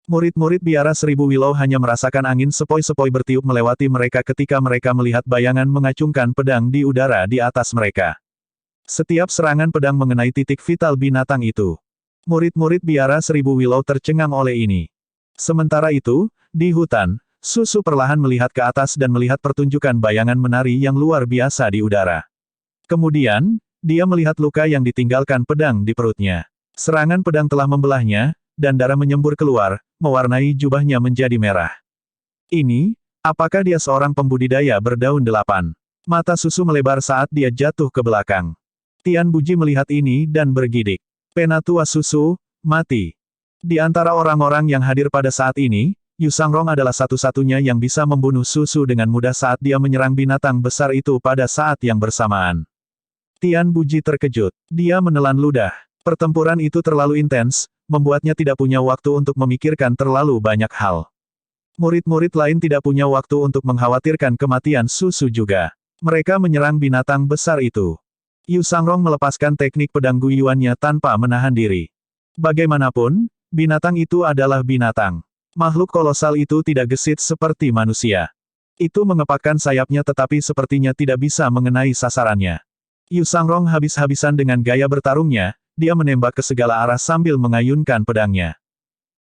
Murid-murid biara 1000 Willow hanya merasakan angin sepoi-sepoi bertiup melewati mereka ketika mereka melihat bayangan mengacungkan pedang di udara di atas mereka. Setiap serangan pedang mengenai titik vital binatang itu. Murid-murid biara 1000 Willow tercengang oleh ini. Sementara itu, di hutan, Susu perlahan melihat ke atas dan melihat pertunjukan bayangan menari yang luar biasa di udara. Kemudian, dia melihat luka yang ditinggalkan pedang di perutnya. Serangan pedang telah membelahnya, dan darah menyembur keluar, mewarnai jubahnya menjadi merah. Ini, apakah dia seorang pembudidaya berdaun 8? Mata Susu melebar saat dia jatuh ke belakang. Tian Buji melihat ini dan bergidik. Penatua Susu, mati. Di antara orang-orang yang hadir pada saat ini, Yu Sangrong adalah satu-satunya yang bisa membunuh Susu dengan mudah saat dia menyerang binatang besar itu pada saat yang bersamaan. Tian Buji terkejut. Dia menelan ludah. Pertempuran itu terlalu intens, membuatnya tidak punya waktu untuk memikirkan terlalu banyak hal. Murid-murid lain tidak punya waktu untuk mengkhawatirkan kematian Susu juga. Mereka menyerang binatang besar itu. Yu Sangrong melepaskan teknik pedang guyuannya tanpa menahan diri. Bagaimanapun, binatang itu adalah binatang. Makhluk kolosal itu tidak gesit seperti manusia. Itu mengepakkan sayapnya tetapi sepertinya tidak bisa mengenai sasarannya. Yu Sangrong habis-habisan dengan gaya bertarungnya, dia menembak ke segala arah sambil mengayunkan pedangnya.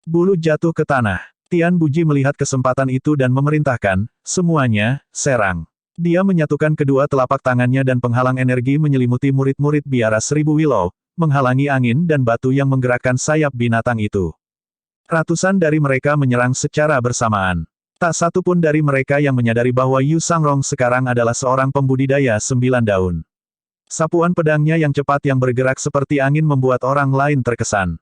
Bulu jatuh ke tanah. Tian Buji melihat kesempatan itu dan memerintahkan, semuanya, serang. Dia menyatukan kedua telapak tangannya dan penghalang energi menyelimuti murid-murid biara 1000 Willow, menghalangi angin dan batu yang menggerakkan sayap binatang itu. Ratusan dari mereka menyerang secara bersamaan. Tak satu pun dari mereka yang menyadari bahwa Yu Sangrong sekarang adalah seorang pembudidaya 9 daun. Sapuan pedangnya yang cepat yang bergerak seperti angin membuat orang lain terkesan.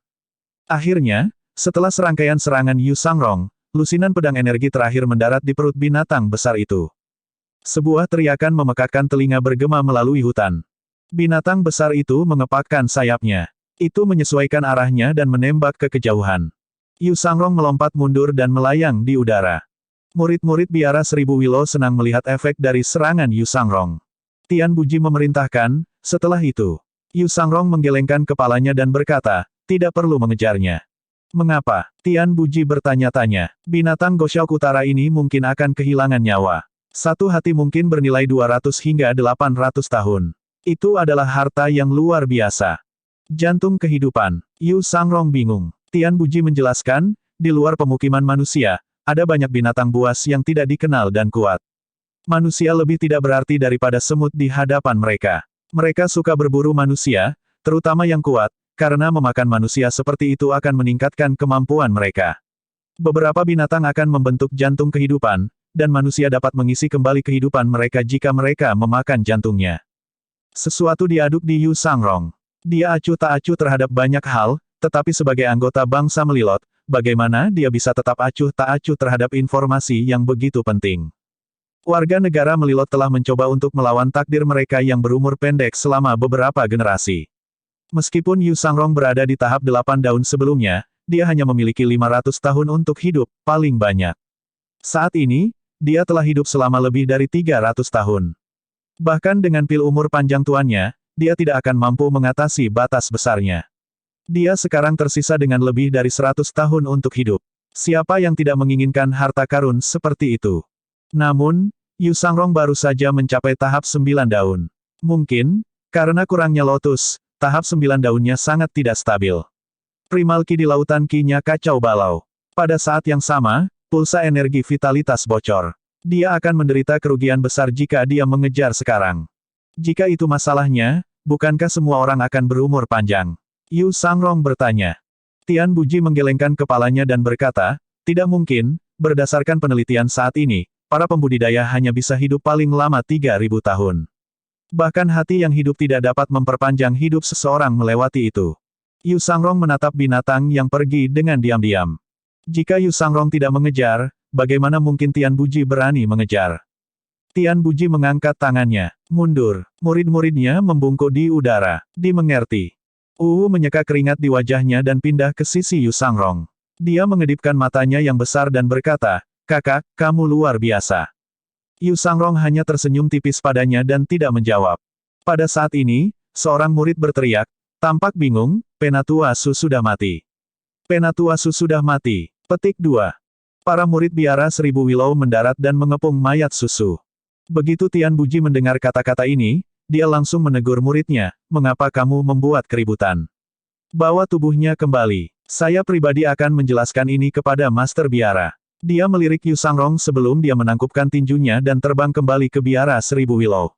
Akhirnya, setelah serangkaian serangan Yu Sangrong, lusinan pedang energi terakhir mendarat di perut binatang besar itu. Sebuah teriakan memekakkan telinga bergema melalui hutan. Binatang besar itu mengepakkan sayapnya. Itu menyesuaikan arahnya dan menembak ke kejauhan. Yu Sangrong melompat mundur dan melayang di udara. Murid-murid biara 1000 Willow senang melihat efek dari serangan Yu Sangrong. Tian Buji memerintahkan, setelah itu. Yu Sangrong menggelengkan kepalanya dan berkata, tidak perlu mengejarnya. Mengapa? Tian Buji bertanya-tanya. Binatang Gosyaok Utara ini mungkin akan kehilangan nyawa. Satu hati mungkin bernilai 200 hingga 800 tahun. Itu adalah harta yang luar biasa. Jantung kehidupan. Yu Sangrong bingung. Tian Buji menjelaskan, di luar pemukiman manusia, ada banyak binatang buas yang tidak dikenal dan kuat. Manusia lebih tidak berarti daripada semut di hadapan mereka. Mereka suka berburu manusia, terutama yang kuat, karena memakan manusia seperti itu akan meningkatkan kemampuan mereka. Beberapa binatang akan membentuk jantung kehidupan, dan manusia dapat mengisi kembali kehidupan mereka jika mereka memakan jantungnya. Sesuatu diaduk di Yu Sangrong. Dia acuh tak acuh terhadap banyak hal, tetapi sebagai anggota bangsa Melilot, bagaimana dia bisa tetap acuh tak acuh terhadap informasi yang begitu penting? Warga negara Melilot telah mencoba untuk melawan takdir mereka yang berumur pendek selama beberapa generasi. Meskipun Yu Sangrong berada di tahap 8 daun sebelumnya, dia hanya memiliki 500 tahun untuk hidup, paling banyak. Saat ini, dia telah hidup selama lebih dari 300 tahun. Bahkan dengan pil umur panjang tuannya, dia tidak akan mampu mengatasi batas besarnya. Dia sekarang tersisa dengan lebih dari 100 tahun untuk hidup. Siapa yang tidak menginginkan harta karun seperti itu? Namun, Yu Sangrong baru saja mencapai tahap 9 daun. Mungkin, karena kurangnya lotus, tahap 9 daunnya sangat tidak stabil. Primal Ki di lautan Ki-nya kacau balau. Pada saat yang sama, pulsa energi vitalitas bocor. Dia akan menderita kerugian besar jika dia mengejar sekarang. Jika itu masalahnya, bukankah semua orang akan berumur panjang? Yu Sangrong bertanya. Tian Buji menggelengkan kepalanya dan berkata, tidak mungkin, berdasarkan penelitian saat ini, para pembudidaya hanya bisa hidup paling lama 3.000 tahun. Bahkan hati yang hidup tidak dapat memperpanjang hidup seseorang melewati itu. Yu Sangrong menatap binatang yang pergi dengan diam-diam. Jika Yu Sangrong tidak mengejar, bagaimana mungkin Tian Buji berani mengejar? Tian Buji mengangkat tangannya. Mundur. Murid-muridnya membungkuk di udara. Dimengerti. Menyeka keringat di wajahnya dan pindah ke sisi Yu Sangrong. Dia mengedipkan matanya yang besar dan berkata, kakak, kamu luar biasa. Yu Sangrong hanya tersenyum tipis padanya dan tidak menjawab. Pada saat ini, seorang murid berteriak, tampak bingung, Penatua Su sudah mati. Penatua Su sudah mati. Petik 2. Para murid biara 1000 Willow mendarat dan mengepung mayat Susu. Begitu Tian Buji mendengar kata-kata ini, dia langsung menegur muridnya, mengapa kamu membuat keributan? Bawa tubuhnya kembali. Saya pribadi akan menjelaskan ini kepada Master Biara. Dia melirik Yu Sangrong sebelum dia menangkupkan tinjunya dan terbang kembali ke biara 1000 Willow.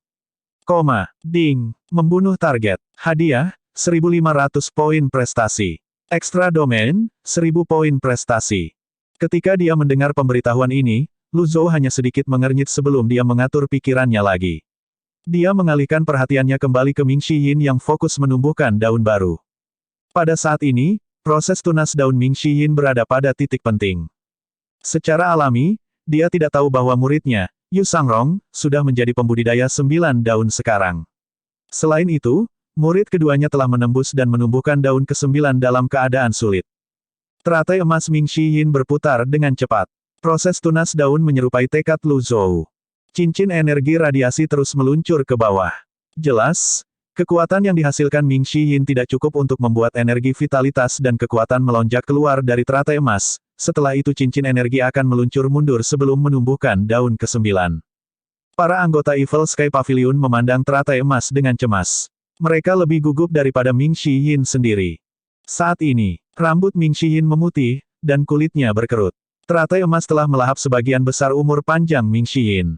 Ding. Membunuh target. Hadiah, 1.500 poin prestasi. Extra domain, 1.000 poin prestasi. Ketika dia mendengar pemberitahuan ini, Lu Zhou hanya sedikit mengernyit sebelum dia mengatur pikirannya lagi. Dia mengalihkan perhatiannya kembali ke Ming Shiyin yang fokus menumbuhkan daun baru. Pada saat ini, proses tunas daun Ming Shiyin berada pada titik penting. Secara alami, dia tidak tahu bahwa muridnya, Yu Sangrong, sudah menjadi pembudidaya 9 daun sekarang. Selain itu, murid keduanya telah menembus dan menumbuhkan daun ke-9 dalam keadaan sulit. Teratai emas Ming Shiyin berputar dengan cepat. Proses tunas daun menyerupai tekad Lu Zhou. Cincin energi radiasi terus meluncur ke bawah. Jelas, kekuatan yang dihasilkan Ming Shiyin tidak cukup untuk membuat energi vitalitas dan kekuatan melonjak keluar dari teratai emas. Setelah itu cincin energi akan meluncur mundur sebelum menumbuhkan daun ke-9. Para anggota Evil Sky Pavilion memandang teratai emas dengan cemas. Mereka lebih gugup daripada Ming Shiyin sendiri. Saat ini, rambut Ming Shiyin memutih, dan kulitnya berkerut. Teratai emas telah melahap sebagian besar umur panjang Ming Shiyin.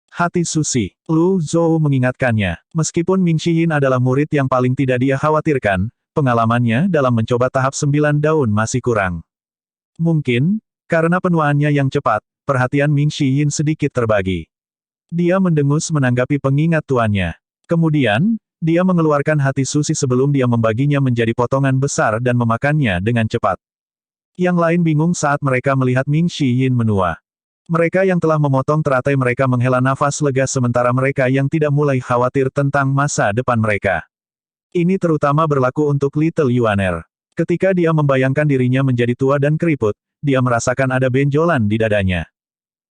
Hati Susi, Lu Zhou mengingatkannya. Meskipun Ming Shiyin adalah murid yang paling tidak dia khawatirkan, pengalamannya dalam mencoba tahap 9 daun masih kurang. Mungkin, karena penuaannya yang cepat, perhatian Ming Shiyin sedikit terbagi. Dia mendengus menanggapi pengingat tuannya. Kemudian, dia mengeluarkan hati Susi sebelum dia membaginya menjadi potongan besar dan memakannya dengan cepat. Yang lain bingung saat mereka melihat Ming Shiyin menua. Mereka yang telah memotong teratai mereka menghela nafas lega sementara mereka yang tidak mulai khawatir tentang masa depan mereka. Ini terutama berlaku untuk Little Yuaner. Ketika dia membayangkan dirinya menjadi tua dan keriput, dia merasakan ada benjolan di dadanya.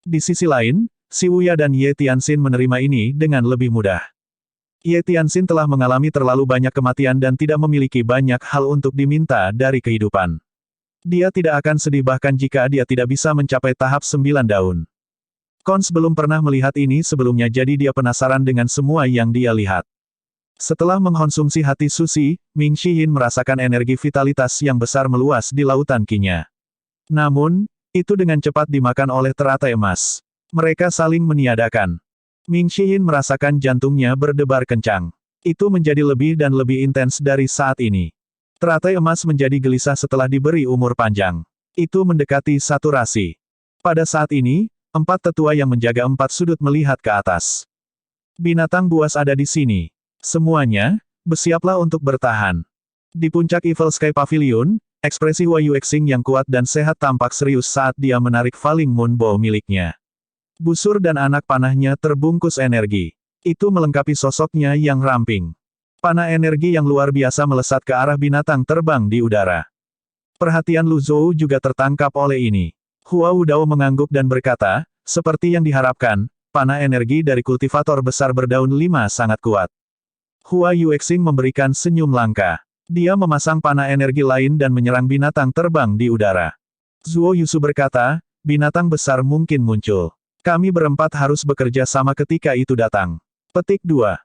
Di sisi lain, Si Wuya dan Ye Tianxin menerima ini dengan lebih mudah. Ye Tianxin telah mengalami terlalu banyak kematian dan tidak memiliki banyak hal untuk diminta dari kehidupan. Dia tidak akan sedih bahkan jika dia tidak bisa mencapai tahap 9 daun. Kons belum pernah melihat ini sebelumnya jadi dia penasaran dengan semua yang dia lihat. Setelah mengkonsumsi hati Susi, Ming Shiyin merasakan energi vitalitas yang besar meluas di lautan Ki-nya. Namun, itu dengan cepat dimakan oleh teratai emas. Mereka saling meniadakan. Ming Shiyin merasakan jantungnya berdebar kencang. Itu menjadi lebih dan lebih intens dari saat ini. Teratai emas menjadi gelisah setelah diberi umur panjang. Itu mendekati saturasi. Pada saat ini, 4 tetua yang menjaga 4 sudut melihat ke atas. Binatang buas ada di sini. Semuanya, bersiaplah untuk bertahan. Di puncak Evil Sky Pavilion, ekspresi Hua Yuexing yang kuat dan sehat tampak serius saat dia menarik Falling Moon Bow miliknya. Busur dan anak panahnya terbungkus energi. Itu melengkapi sosoknya yang ramping. Panah energi yang luar biasa melesat ke arah binatang terbang di udara. Perhatian Lu Zhou juga tertangkap oleh ini. Hua Wudao mengangguk dan berkata, seperti yang diharapkan, panah energi dari kultivator besar berdaun 5 sangat kuat. Hua Yuexing memberikan senyum langka. Dia memasang panah energi lain dan menyerang binatang terbang di udara. Zuo Yusu berkata, binatang besar mungkin muncul. Kami berempat harus bekerja sama ketika itu datang. Petik 2.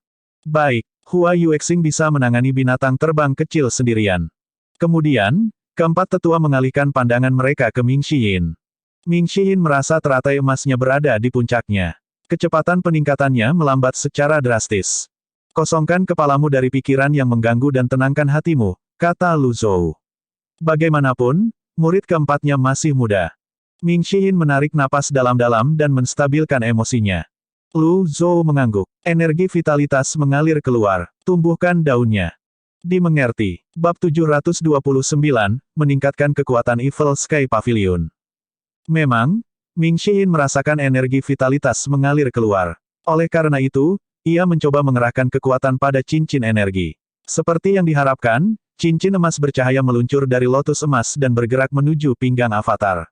Baik, Hua Yuexing bisa menangani binatang terbang kecil sendirian. Kemudian, keempat tetua mengalihkan pandangan mereka ke Ming Xiyin. Ming Xiyin merasa teratai emasnya berada di puncaknya. Kecepatan peningkatannya melambat secara drastis. Kosongkan kepalamu dari pikiran yang mengganggu dan tenangkan hatimu, kata Lu Zhou. Bagaimanapun, murid keempatnya masih muda. Ming Xiyin menarik napas dalam-dalam dan menstabilkan emosinya. Lu Zhou mengangguk. Energi vitalitas mengalir keluar. Tumbuhkan daunnya. Dimengerti. Bab 729, meningkatkan kekuatan Evil Sky Pavilion. Memang, Ming Xiyin merasakan energi vitalitas mengalir keluar. Oleh karena itu, ia mencoba mengerahkan kekuatan pada cincin energi. Seperti yang diharapkan, cincin emas bercahaya meluncur dari lotus emas dan bergerak menuju pinggang avatar.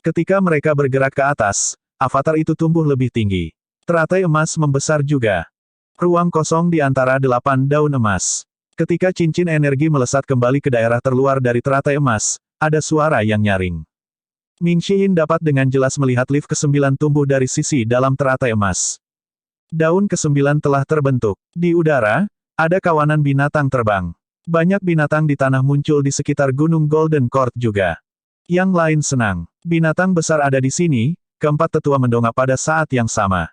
Ketika mereka bergerak ke atas, avatar itu tumbuh lebih tinggi. Teratai emas membesar juga. Ruang kosong di antara 8 daun emas. Ketika cincin energi melesat kembali ke daerah terluar dari teratai emas, ada suara yang nyaring. Ming Xiyin dapat dengan jelas melihat lift ke-9 tumbuh dari sisi dalam teratai emas. Daun ke-9 telah terbentuk. Di udara, ada kawanan binatang terbang. Banyak binatang di tanah muncul di sekitar Gunung Golden Court juga. Yang lain senang. Binatang besar ada di sini, keempat tetua mendongak pada saat yang sama.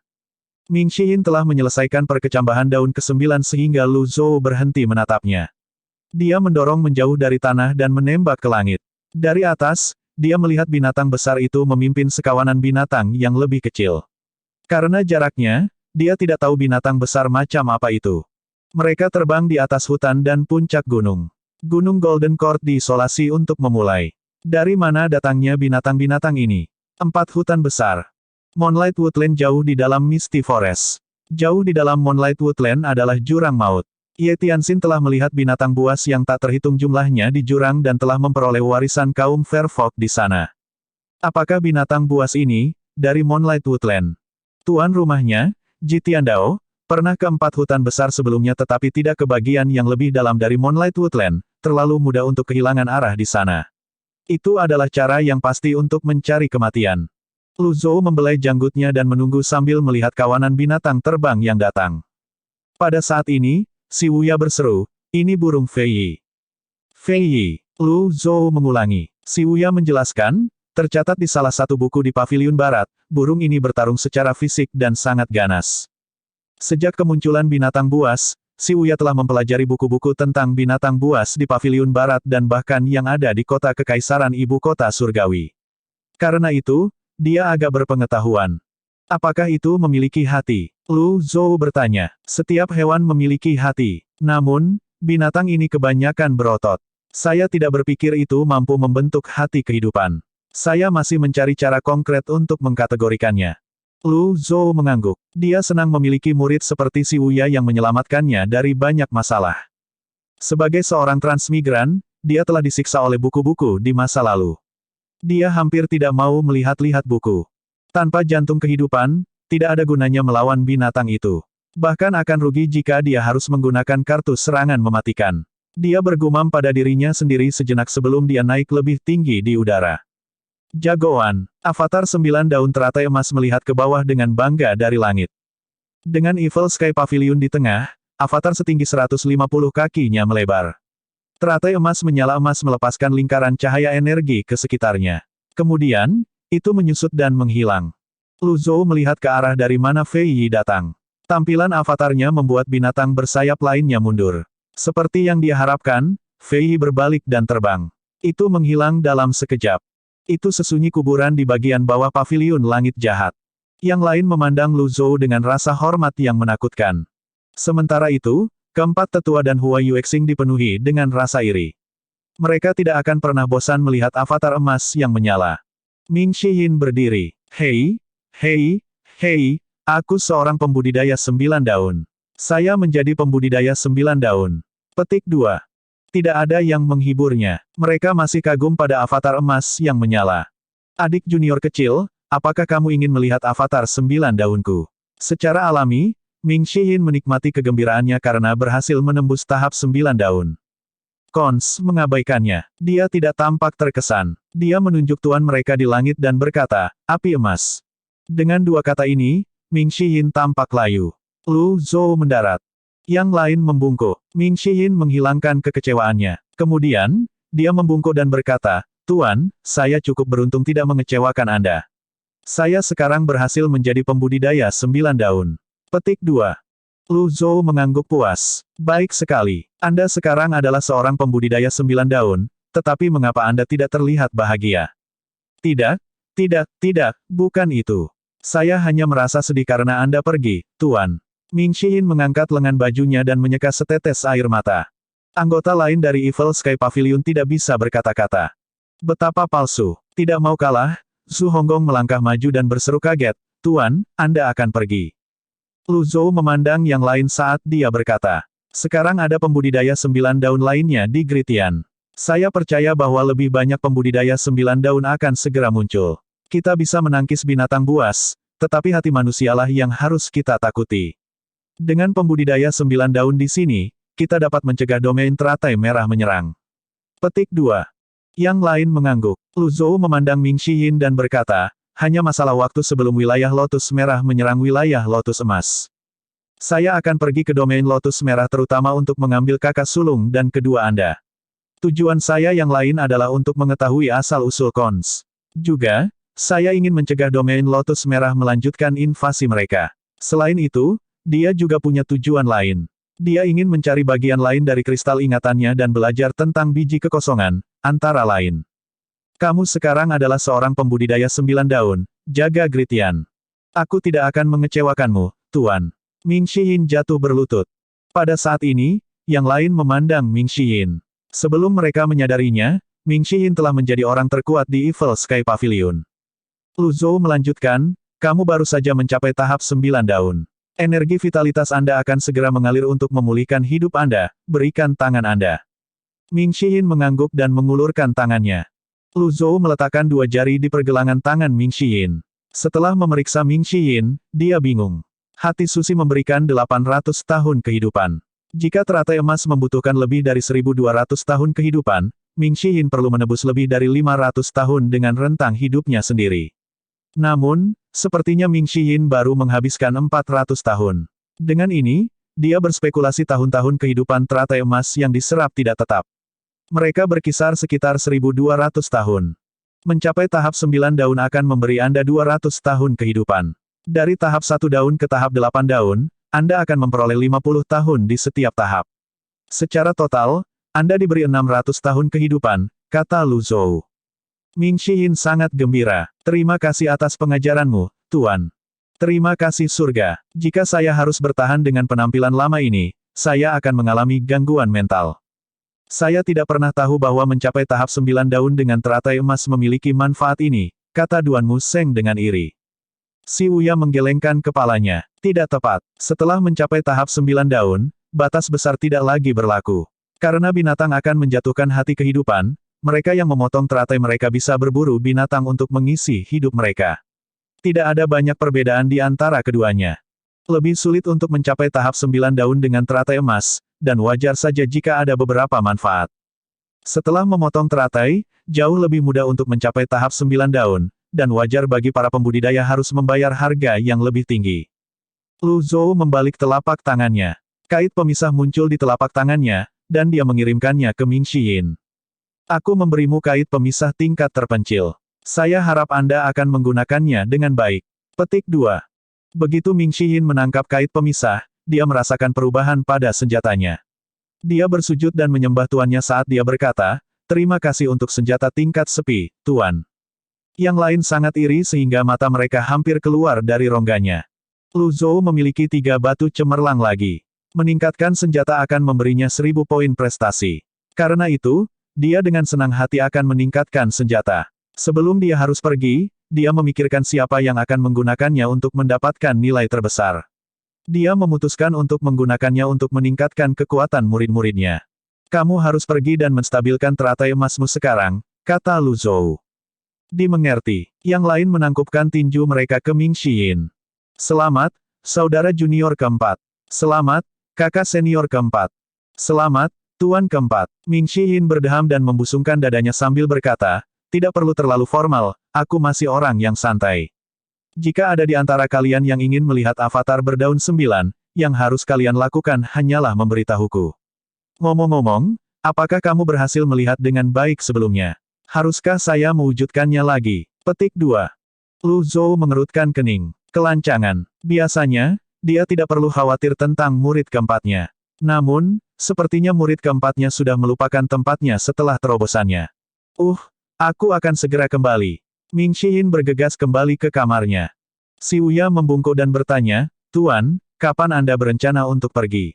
Ming Xiyin telah menyelesaikan perkecambahan daun ke-9 sehingga Lu Zhou berhenti menatapnya. Dia mendorong menjauh dari tanah dan menembak ke langit. Dari atas, dia melihat binatang besar itu memimpin sekawanan binatang yang lebih kecil. Karena jaraknya, dia tidak tahu binatang besar macam apa itu. Mereka terbang di atas hutan dan puncak gunung. Gunung Golden Court diisolasi untuk memulai. Dari mana datangnya binatang-binatang ini? 4 hutan besar. Moonlight Woodland jauh di dalam Misty Forest. Jauh di dalam Moonlight Woodland adalah jurang maut. Ye Tianxin telah melihat binatang buas yang tak terhitung jumlahnya di jurang dan telah memperoleh warisan kaum Fairfolk di sana. Apakah binatang buas ini dari Moonlight Woodland? Tuan rumahnya, Ji Tiandao, pernah ke 4 hutan besar sebelumnya tetapi tidak ke bagian yang lebih dalam dari Moonlight Woodland, terlalu mudah untuk kehilangan arah di sana. Itu adalah cara yang pasti untuk mencari kematian. Lu Zhou membelai janggutnya dan menunggu sambil melihat kawanan binatang terbang yang datang. Pada saat ini, si Wuya berseru, ini burung Fei Yi. Fei Yi, Lu Zhou mengulangi. Si Wuya menjelaskan, tercatat di salah satu buku di Paviliun Barat, burung ini bertarung secara fisik dan sangat ganas. Sejak kemunculan binatang buas, si Wuya telah mempelajari buku-buku tentang binatang buas di Paviliun Barat dan bahkan yang ada di kota kekaisaran ibu kota surgawi. Karena itu, dia agak berpengetahuan. Apakah itu memiliki hati? Lu Zhou bertanya. Setiap hewan memiliki hati. Namun, binatang ini kebanyakan berotot. Saya tidak berpikir itu mampu membentuk hati kehidupan. Saya masih mencari cara konkret untuk mengkategorikannya. Lu Zhou mengangguk. Dia senang memiliki murid seperti si Wuya yang menyelamatkannya dari banyak masalah. Sebagai seorang transmigran, dia telah disiksa oleh buku-buku di masa lalu. Dia hampir tidak mau melihat-lihat buku. Tanpa jantung kehidupan, tidak ada gunanya melawan binatang itu. Bahkan akan rugi jika dia harus menggunakan kartu serangan mematikan. Dia bergumam pada dirinya sendiri sejenak sebelum dia naik lebih tinggi di udara. Jagoan, avatar 9 daun teratai emas melihat ke bawah dengan bangga dari langit. Dengan Evil Sky Pavilion di tengah, avatar setinggi 150 kakinya melebar. Teratai emas menyala emas melepaskan lingkaran cahaya energi ke sekitarnya. Kemudian, itu menyusut dan menghilang. Lu Zhou melihat ke arah dari mana Fei Yi datang. Tampilan avatarnya membuat binatang bersayap lainnya mundur. Seperti yang dia harapkan, Fei Yi berbalik dan terbang. Itu menghilang dalam sekejap. Itu sesunyi kuburan di bagian bawah paviliun langit jahat. Yang lain memandang Lu Zhou dengan rasa hormat yang menakutkan. Sementara itu, keempat tetua dan Hua Yuexing dipenuhi dengan rasa iri. Mereka tidak akan pernah bosan melihat avatar emas yang menyala. Ming Xiyin berdiri. Hei, aku seorang pembudidaya 9 daun. Saya menjadi pembudidaya 9 daun. Petik 2. Tidak ada yang menghiburnya. Mereka masih kagum pada avatar emas yang menyala. Adik junior kecil, apakah kamu ingin melihat avatar 9 daunku? Secara alami, Ming Xiyin menikmati kegembiraannya karena berhasil menembus tahap 9 daun. Cons mengabaikannya. Dia tidak tampak terkesan. Dia menunjuk tuan mereka di langit dan berkata, api emas. Dengan dua kata ini, Ming Shiyin tampak layu. Lu Zhou mendarat. Yang lain membungkuk. Ming Shiyin menghilangkan kekecewaannya. Kemudian, dia membungkuk dan berkata, Tuan, saya cukup beruntung tidak mengecewakan Anda. Saya sekarang berhasil menjadi pembudidaya 9 daun. Petik 2. Lu Zhou mengangguk puas. Baik sekali. Anda sekarang adalah seorang pembudidaya 9 daun, tetapi mengapa Anda tidak terlihat bahagia? Tidak, tidak, bukan itu. Saya hanya merasa sedih karena Anda pergi, Tuan. Ming Shiyin mengangkat lengan bajunya dan menyeka setetes air mata. Anggota lain dari Evil Sky Pavilion tidak bisa berkata-kata. Betapa palsu. Tidak mau kalah, Zhu Honggong melangkah maju dan berseru kaget, Tuan, Anda akan pergi. Lu Zhou memandang yang lain saat dia berkata, sekarang ada pembudidaya 9 daun lainnya di Gritian. Saya percaya bahwa lebih banyak pembudidaya 9 daun akan segera muncul. Kita bisa menangkis binatang buas, tetapi hati manusialah yang harus kita takuti. Dengan pembudidaya 9 daun di sini, kita dapat mencegah domain teratai merah menyerang. Petik 2. Yang lain mengangguk. Lu Zhou memandang Ming Shiyin dan berkata, hanya masalah waktu sebelum wilayah Lotus Merah menyerang wilayah Lotus Emas. Saya akan pergi ke domain Lotus Merah terutama untuk mengambil kakak sulung dan kedua Anda. Tujuan saya yang lain adalah untuk mengetahui asal-usul Cons. Juga, saya ingin mencegah domain Lotus Merah melanjutkan invasi mereka. Selain itu, dia juga punya tujuan lain. Dia ingin mencari bagian lain dari kristal ingatannya dan belajar tentang biji kekosongan, antara lain. Kamu sekarang adalah seorang pembudidaya 9 daun, jaga Gritian. Aku tidak akan mengecewakanmu, Tuan. Ming Shiyin jatuh berlutut. Pada saat ini, yang lain memandang Ming Shiyin. Sebelum mereka menyadarinya, Ming Shiyin telah menjadi orang terkuat di Evil Sky Pavilion. Lu Zhou melanjutkan, kamu baru saja mencapai tahap 9 daun. Energi vitalitas Anda akan segera mengalir untuk memulihkan hidup Anda, berikan tangan Anda. Ming Shiyin mengangguk dan mengulurkan tangannya. Lu Zhou meletakkan dua jari di pergelangan tangan Ming Shiyin. Setelah memeriksa Ming Shiyin, dia bingung. Hati suci memberikan 800 tahun kehidupan. Jika teratai emas membutuhkan lebih dari 1200 tahun kehidupan, Ming Shiyin perlu menebus lebih dari 500 tahun dengan rentang hidupnya sendiri. Namun, sepertinya Ming Shiyin baru menghabiskan 400 tahun. Dengan ini, dia berspekulasi tahun-tahun kehidupan teratai emas yang diserap tidak tetap. Mereka berkisar sekitar 1200 tahun. Mencapai tahap 9 daun akan memberi Anda 200 tahun kehidupan. Dari tahap 1 daun ke tahap 8 daun, Anda akan memperoleh 50 tahun di setiap tahap. Secara total, Anda diberi 600 tahun kehidupan, kata Lu Zhou. Ming Shiyin sangat gembira. Terima kasih atas pengajaranmu, Tuan. Terima kasih surga. Jika saya harus bertahan dengan penampilan lama ini, saya akan mengalami gangguan mental. Saya tidak pernah tahu bahwa mencapai tahap 9 daun dengan teratai emas memiliki manfaat ini, kata Duan Mu Seng dengan iri. Si Wuya menggelengkan kepalanya. Tidak tepat. Setelah mencapai tahap 9 daun, batas besar tidak lagi berlaku. Karena binatang akan menjatuhkan hati kehidupan, mereka yang memotong teratai mereka bisa berburu binatang untuk mengisi hidup mereka. Tidak ada banyak perbedaan di antara keduanya. Lebih sulit untuk mencapai tahap 9 daun dengan teratai emas, dan wajar saja jika ada beberapa manfaat. Setelah memotong teratai, jauh lebih mudah untuk mencapai tahap 9 daun, dan wajar bagi para pembudidaya harus membayar harga yang lebih tinggi. Lu Zhou membalik telapak tangannya. Kait pemisah muncul di telapak tangannya, dan dia mengirimkannya ke Ming Shiyin. Aku memberimu kait pemisah tingkat terpencil. Saya harap Anda akan menggunakannya dengan baik. Petik 2. Begitu Ming Shiyin menangkap kait pemisah, dia merasakan perubahan pada senjatanya. Dia bersujud dan menyembah tuannya saat dia berkata, terima kasih untuk senjata tingkat sepi, Tuan. Yang lain sangat iri sehingga mata mereka hampir keluar dari rongganya. Lu Zhou memiliki 3 batu cemerlang lagi. Meningkatkan senjata akan memberinya 1000 poin prestasi. Karena itu, dia dengan senang hati akan meningkatkan senjata. Sebelum dia harus pergi, dia memikirkan siapa yang akan menggunakannya untuk mendapatkan nilai terbesar. Dia memutuskan untuk menggunakannya untuk meningkatkan kekuatan murid-muridnya. Kamu harus pergi dan menstabilkan teratai emasmu sekarang, kata Lu Zhou. Dimengerti. Yang lain menangkupkan tinju mereka ke Ming Shiyin. Selamat, saudara junior keempat. Selamat, kakak senior keempat. Selamat, tuan keempat. Ming Shiyin berdeham dan membusungkan dadanya sambil berkata, tidak perlu terlalu formal, aku masih orang yang santai. Jika ada di antara kalian yang ingin melihat avatar berdaun 9, yang harus kalian lakukan hanyalah memberitahuku. Ngomong-ngomong, apakah kamu berhasil melihat dengan baik sebelumnya? Haruskah saya mewujudkannya lagi? Petik 2. Lu Zhou mengerutkan kening. Kelancangan. Biasanya, dia tidak perlu khawatir tentang murid keempatnya. Namun, sepertinya murid keempatnya sudah melupakan tempatnya setelah terobosannya. Aku akan segera kembali. Ming Xiyin bergegas kembali ke kamarnya. Si Wuya membungkuk dan bertanya, Tuan, kapan Anda berencana untuk pergi?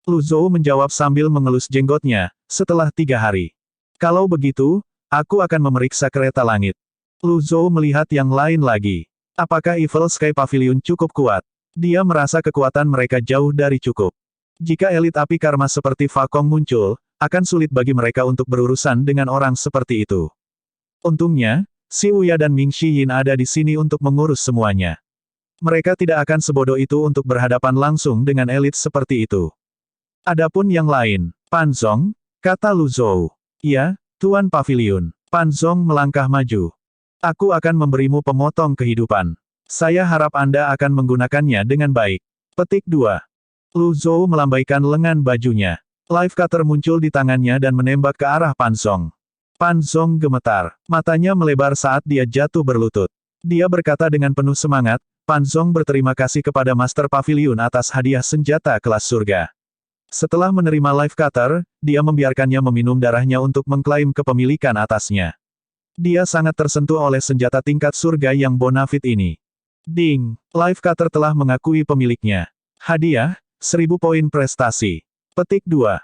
Lu Zhou menjawab sambil mengelus jenggotnya, setelah 3 hari. Kalau begitu, aku akan memeriksa kereta langit. Lu Zhou melihat yang lain lagi. Apakah Evil Sky Pavilion cukup kuat? Dia merasa kekuatan mereka jauh dari cukup. Jika elit api karma seperti Fakong muncul, akan sulit bagi mereka untuk berurusan dengan orang seperti itu. Untungnya, Si Wuya dan Ming Xiyin ada di sini untuk mengurus semuanya. Mereka tidak akan sebodoh itu untuk berhadapan langsung dengan elit seperti itu. Adapun yang lain, Pan Zong, kata Lu Zhou. Ya, Tuan Pavilion. Pan Zong melangkah maju. Aku akan memberimu pemotong kehidupan. Saya harap Anda akan menggunakannya dengan baik. Petik 2. Lu Zhou melambaikan lengan bajunya. Life cutter muncul di tangannya dan menembak ke arah Pan Zong. Pan Zong gemetar. Matanya melebar saat dia jatuh berlutut. Dia berkata dengan penuh semangat, Pan Zong berterima kasih kepada Master Pavilion atas hadiah senjata kelas surga. Setelah menerima life cutter, dia membiarkannya meminum darahnya untuk mengklaim kepemilikan atasnya. Dia sangat tersentuh oleh senjata tingkat surga yang bonafit ini. Ding! Life cutter telah mengakui pemiliknya. Hadiah, 1000 poin prestasi. Petik 2.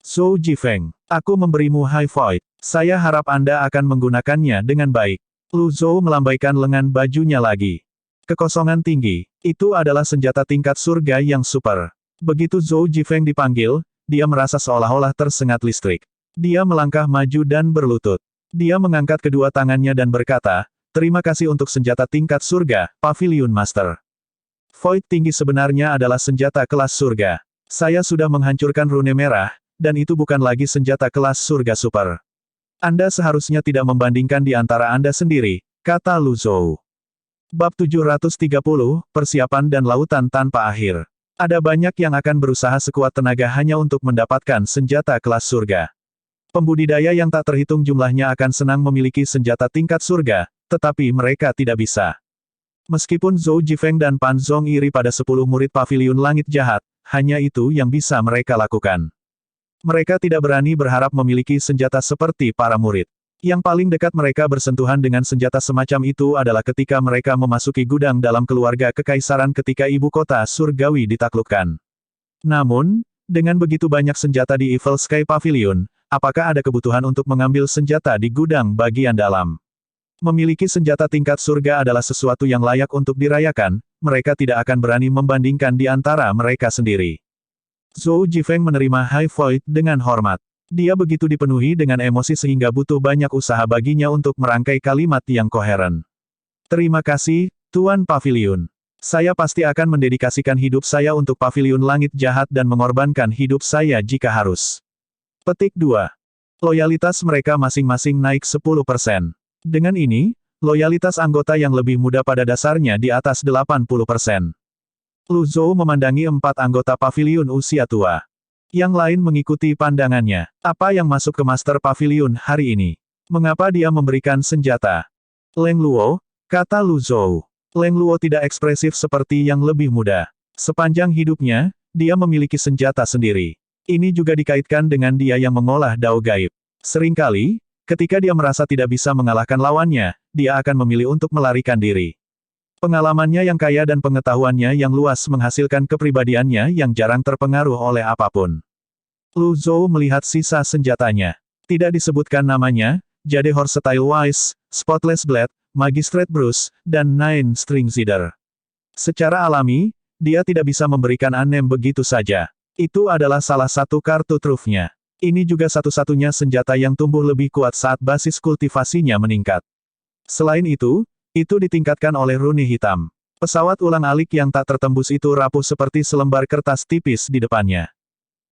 Zhou Jifeng, aku memberimu high void. Saya harap Anda akan menggunakannya dengan baik. Lu Zhou melambaikan lengan bajunya lagi. Kekosongan tinggi. Itu adalah senjata tingkat surga yang super. Begitu Zhou Jifeng dipanggil, dia merasa seolah-olah tersengat listrik. Dia melangkah maju dan berlutut. Dia mengangkat kedua tangannya dan berkata, terima kasih untuk senjata tingkat surga, Pavilion Master. Void tinggi sebenarnya adalah senjata kelas surga. Saya sudah menghancurkan rune merah, dan itu bukan lagi senjata kelas surga super. Anda seharusnya tidak membandingkan di antara Anda sendiri, kata Lu Zhou. Bab 730, Persiapan dan Lautan Tanpa Akhir. Ada banyak yang akan berusaha sekuat tenaga hanya untuk mendapatkan senjata kelas surga. Pembudidaya yang tak terhitung jumlahnya akan senang memiliki senjata tingkat surga, tetapi mereka tidak bisa. Meskipun Zhou Jifeng dan Pan Zong iri pada 10 murid Pavilion Langit Jahat, hanya itu yang bisa mereka lakukan. Mereka tidak berani berharap memiliki senjata seperti para murid. Yang paling dekat mereka bersentuhan dengan senjata semacam itu adalah ketika mereka memasuki gudang dalam keluarga kekaisaran ketika ibu kota surgawi ditaklukkan. Namun, dengan begitu banyak senjata di Evil Sky Pavilion, apakah ada kebutuhan untuk mengambil senjata di gudang bagian dalam? Memiliki senjata tingkat surga adalah sesuatu yang layak untuk dirayakan, mereka tidak akan berani membandingkan di antara mereka sendiri. Zhou Jifeng menerima High Void dengan hormat. Dia begitu dipenuhi dengan emosi sehingga butuh banyak usaha baginya untuk merangkai kalimat yang koheren. Terima kasih, Tuan Pavilion. Saya pasti akan mendedikasikan hidup saya untuk Pavilion Langit Jahat dan mengorbankan hidup saya jika harus. Petik 2. Loyalitas mereka masing-masing naik 10%. Dengan ini, loyalitas anggota yang lebih muda pada dasarnya di atas 80%. Lu Zhou memandangi 4 anggota Pavilion usia tua. Yang lain mengikuti pandangannya. Apa yang masuk ke Master Pavilion hari ini? Mengapa dia memberikan senjata? Leng Luo, kata Lu Zhou. Leng Luo tidak ekspresif seperti yang lebih muda. Sepanjang hidupnya, dia memiliki senjata sendiri. Ini juga dikaitkan dengan dia yang mengolah dao gaib. Seringkali, ketika dia merasa tidak bisa mengalahkan lawannya, dia akan memilih untuk melarikan diri. Pengalamannya yang kaya dan pengetahuannya yang luas menghasilkan kepribadiannya yang jarang terpengaruh oleh apapun. Lu Zhou melihat sisa senjatanya. Tidak disebutkan namanya, Jade Horse Style Wise, Spotless Blade, Magistrate Bruce, dan Nine String Zither. Secara alami, dia tidak bisa memberikan anem begitu saja. Itu adalah salah satu kartu trufnya. Ini juga satu-satunya senjata yang tumbuh lebih kuat saat basis kultivasinya meningkat. Selain itu ditingkatkan oleh rune hitam. Pesawat ulang-alik yang tak tertembus itu rapuh seperti selembar kertas tipis di depannya.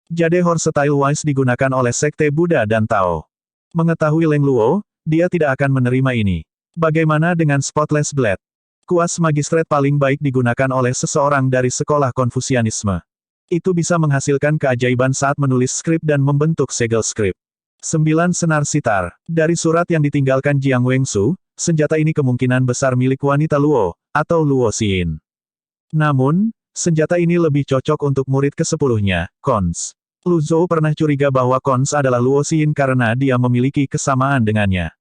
Jade Horse Style Wise digunakan oleh Sekte Buddha dan Tao. Mengetahui Leng Luo, dia tidak akan menerima ini. Bagaimana dengan Spotless Blade? Kuas Magistrat paling baik digunakan oleh seseorang dari sekolah Konfusianisme. Itu bisa menghasilkan keajaiban saat menulis skrip dan membentuk segel skrip. 9 senar sitar. Dari surat yang ditinggalkan Jiang Wengsu, senjata ini kemungkinan besar milik wanita Luo, atau Luo Xin. Namun, senjata ini lebih cocok untuk murid ke-10-nya, Cons. Lu Zhou pernah curiga bahwa Cons adalah Luo Xin karena dia memiliki kesamaan dengannya.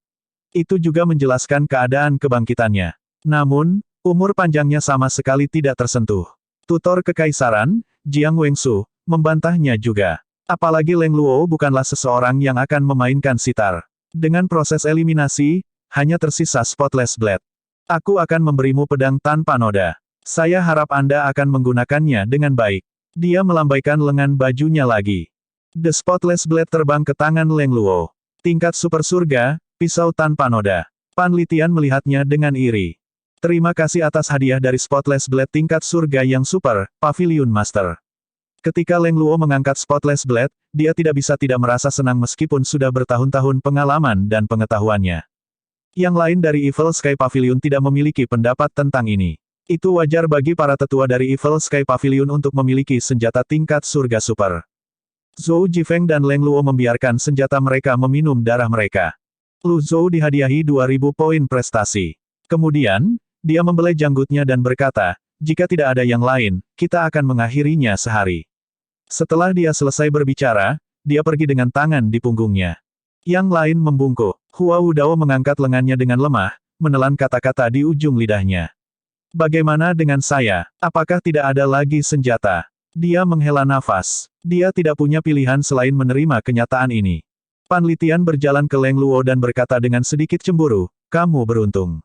Itu juga menjelaskan keadaan kebangkitannya. Namun, umur panjangnya sama sekali tidak tersentuh. Tutor Kekaisaran, Jiang Wengsu, membantahnya juga. Apalagi Leng Luo bukanlah seseorang yang akan memainkan sitar. Dengan proses eliminasi, hanya tersisa Spotless Blade. Aku akan memberimu pedang tanpa noda. Saya harap Anda akan menggunakannya dengan baik. Dia melambaikan lengan bajunya lagi. The Spotless Blade terbang ke tangan Leng Luo. Tingkat super surga, pisau tanpa noda. Pan Litian melihatnya dengan iri. Terima kasih atas hadiah dari Spotless Blade tingkat surga yang super, Pavilion Master. Ketika Leng Luo mengangkat Spotless Blade, dia tidak bisa tidak merasa senang meskipun sudah bertahun-tahun pengalaman dan pengetahuannya. Yang lain dari Evil Sky Pavilion tidak memiliki pendapat tentang ini. Itu wajar bagi para tetua dari Evil Sky Pavilion untuk memiliki senjata tingkat surga super. Zhou Jifeng dan Leng Luo membiarkan senjata mereka meminum darah mereka. Lu Zhou dihadiahi 2000 poin prestasi. Kemudian, dia membelai janggutnya dan berkata, jika tidak ada yang lain, kita akan mengakhirinya sehari. Setelah dia selesai berbicara, dia pergi dengan tangan di punggungnya. Yang lain membungkuk. Hua Wudao mengangkat lengannya dengan lemah, menelan kata-kata di ujung lidahnya. Bagaimana dengan saya? Apakah tidak ada lagi senjata? Dia menghela nafas. Dia tidak punya pilihan selain menerima kenyataan ini. Pan Litian berjalan ke Leng Luo dan berkata dengan sedikit cemburu, kamu beruntung.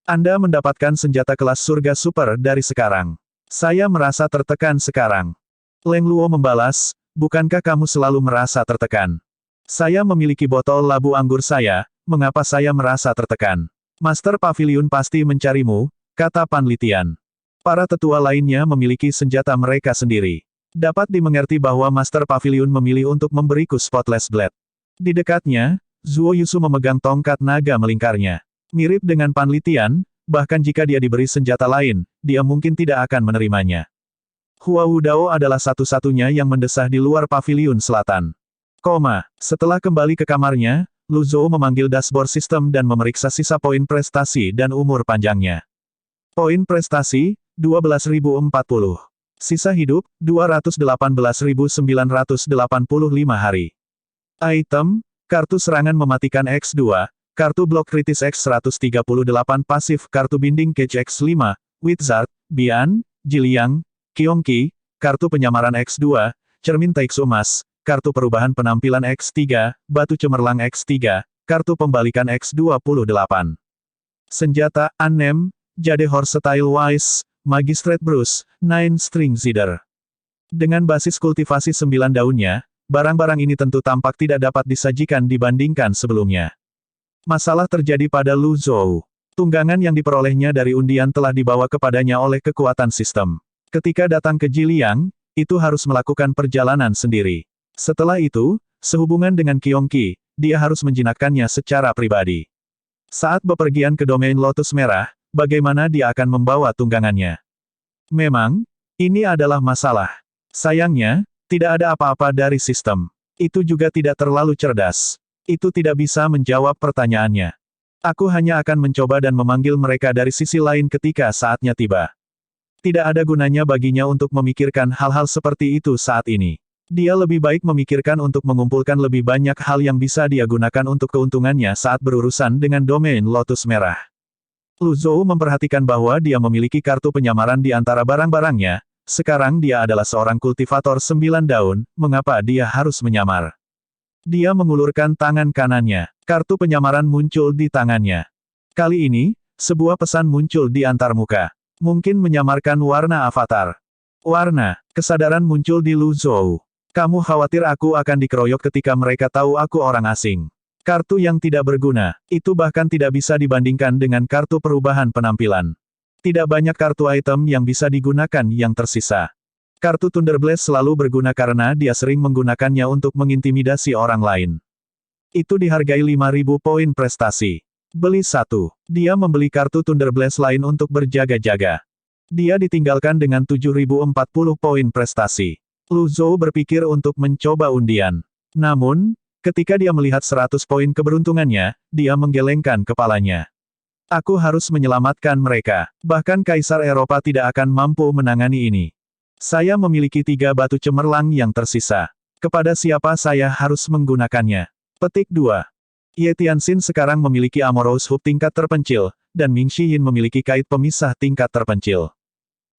Anda mendapatkan senjata kelas surga super dari sekarang. Saya merasa tertekan sekarang. Leng Luo membalas, bukankah kamu selalu merasa tertekan? Saya memiliki botol labu anggur saya, mengapa saya merasa tertekan? Master Pavilion pasti mencarimu, kata Pan Litian. Para tetua lainnya memiliki senjata mereka sendiri. Dapat dimengerti bahwa Master Pavilion memilih untuk memberiku Spotless Blade. Di dekatnya, Zuo Yusu memegang tongkat naga melingkarnya. Mirip dengan Pan Litian, bahkan jika dia diberi senjata lain, dia mungkin tidak akan menerimanya. Hua Wudao adalah satu-satunya yang mendesah di luar Pavilion Selatan. Setelah kembali ke kamarnya, Lu Zhou memanggil dashboard sistem dan memeriksa sisa poin prestasi dan umur panjangnya. Poin prestasi, 12.040. Sisa hidup, 218.985 hari. Item, kartu serangan mematikan X2, kartu blok kritis X138 pasif, kartu binding cage X5, Wizard, Bian, Jiliang, Qiongqi, kartu penyamaran X2, cermin Taixu emas, kartu perubahan penampilan X3, batu cemerlang X3, kartu pembalikan X28. Senjata, Unnamed, Jade Horse Style Wise, Magistrate Bruce, 9 String Zither. Dengan basis kultivasi 9 daunnya, barang-barang ini tentu tampak tidak dapat disajikan dibandingkan sebelumnya. Masalah terjadi pada Lu Zhou. Tunggangan yang diperolehnya dari undian telah dibawa kepadanya oleh kekuatan sistem. Ketika datang ke Jiliang, itu harus melakukan perjalanan sendiri. Setelah itu, sehubungan dengan Qiongqi, dia harus menjinakkannya secara pribadi. Saat bepergian ke domain Lotus Merah, bagaimana dia akan membawa tunggangannya? Memang, ini adalah masalah. Sayangnya, tidak ada apa-apa dari sistem. Itu juga tidak terlalu cerdas. Itu tidak bisa menjawab pertanyaannya. Aku hanya akan mencoba dan memanggil mereka dari sisi lain ketika saatnya tiba. Tidak ada gunanya baginya untuk memikirkan hal-hal seperti itu saat ini. Dia lebih baik memikirkan untuk mengumpulkan lebih banyak hal yang bisa dia gunakan untuk keuntungannya saat berurusan dengan domain Lotus Merah. Lu Zhou memperhatikan bahwa dia memiliki kartu penyamaran di antara barang-barangnya. Sekarang dia adalah seorang kultivator 9 daun, mengapa dia harus menyamar? Dia mengulurkan tangan kanannya. Kartu penyamaran muncul di tangannya. Kali ini, sebuah pesan muncul di antarmuka. Mungkin menyamarkan warna avatar. Warna, kesadaran muncul di Lu Zhou. Kamu khawatir aku akan dikeroyok ketika mereka tahu aku orang asing. Kartu yang tidak berguna, itu bahkan tidak bisa dibandingkan dengan kartu perubahan penampilan. Tidak banyak kartu item yang bisa digunakan yang tersisa. Kartu Thunderblast selalu berguna karena dia sering menggunakannya untuk mengintimidasi orang lain. Itu dihargai 5.000 poin prestasi. Beli satu. Dia membeli kartu Thunderblast lain untuk berjaga-jaga. Dia ditinggalkan dengan 7.040 poin prestasi. Lu Zhou berpikir untuk mencoba undian. Namun, ketika dia melihat 100 poin keberuntungannya, dia menggelengkan kepalanya. Aku harus menyelamatkan mereka. Bahkan Kaisar Eropa tidak akan mampu menangani ini. Saya memiliki 3 batu cemerlang yang tersisa. Kepada siapa saya harus menggunakannya? Petik 2. Ye Tianxin sekarang memiliki Amorous Hub tingkat terpencil, dan Ming Xiyin memiliki kait pemisah tingkat terpencil.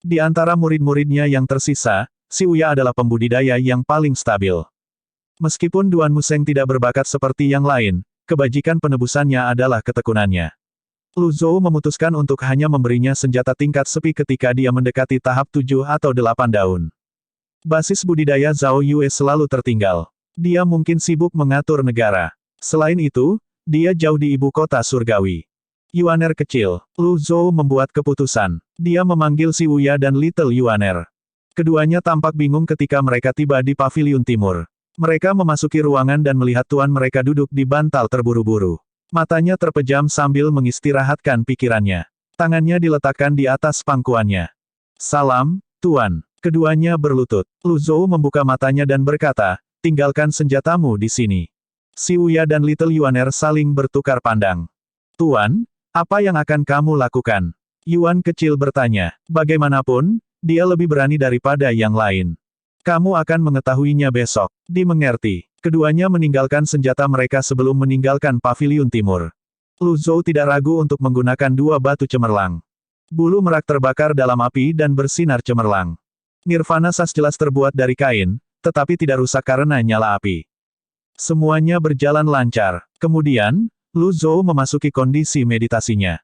Di antara murid-muridnya yang tersisa, Si Uya adalah pembudidaya yang paling stabil. Meskipun Duan Museng tidak berbakat seperti yang lain, kebajikan penebusannya adalah ketekunannya. Lu Zhou memutuskan untuk hanya memberinya senjata tingkat sepi ketika dia mendekati tahap 7 atau 8 daun. Basis budidaya Zhao Yue selalu tertinggal. Dia mungkin sibuk mengatur negara. Selain itu, dia jauh di ibu kota surgawi. Yuaner kecil. Lu Zhou membuat keputusan. Dia memanggil Si Uya dan Little Yuaner. Keduanya tampak bingung ketika mereka tiba di paviliun timur. Mereka memasuki ruangan dan melihat tuan mereka duduk di bantal terburu-buru. Matanya terpejam sambil mengistirahatkan pikirannya. Tangannya diletakkan di atas pangkuannya. Salam, tuan. Keduanya berlutut. Lu Zhou membuka matanya dan berkata, tinggalkan senjatamu di sini. Si Uya dan Little Yuaner saling bertukar pandang. Tuan, apa yang akan kamu lakukan? Yuan kecil bertanya. Bagaimanapun, dia lebih berani daripada yang lain. Kamu akan mengetahuinya besok. Dimengerti. Keduanya meninggalkan senjata mereka sebelum meninggalkan paviliun timur. Lu Zhou tidak ragu untuk menggunakan 2 batu cemerlang. Bulu merak terbakar dalam api dan bersinar cemerlang. Nirvana Sas jelas terbuat dari kain, tetapi tidak rusak karena nyala api. Semuanya berjalan lancar. Kemudian, Lu Zhou memasuki kondisi meditasinya.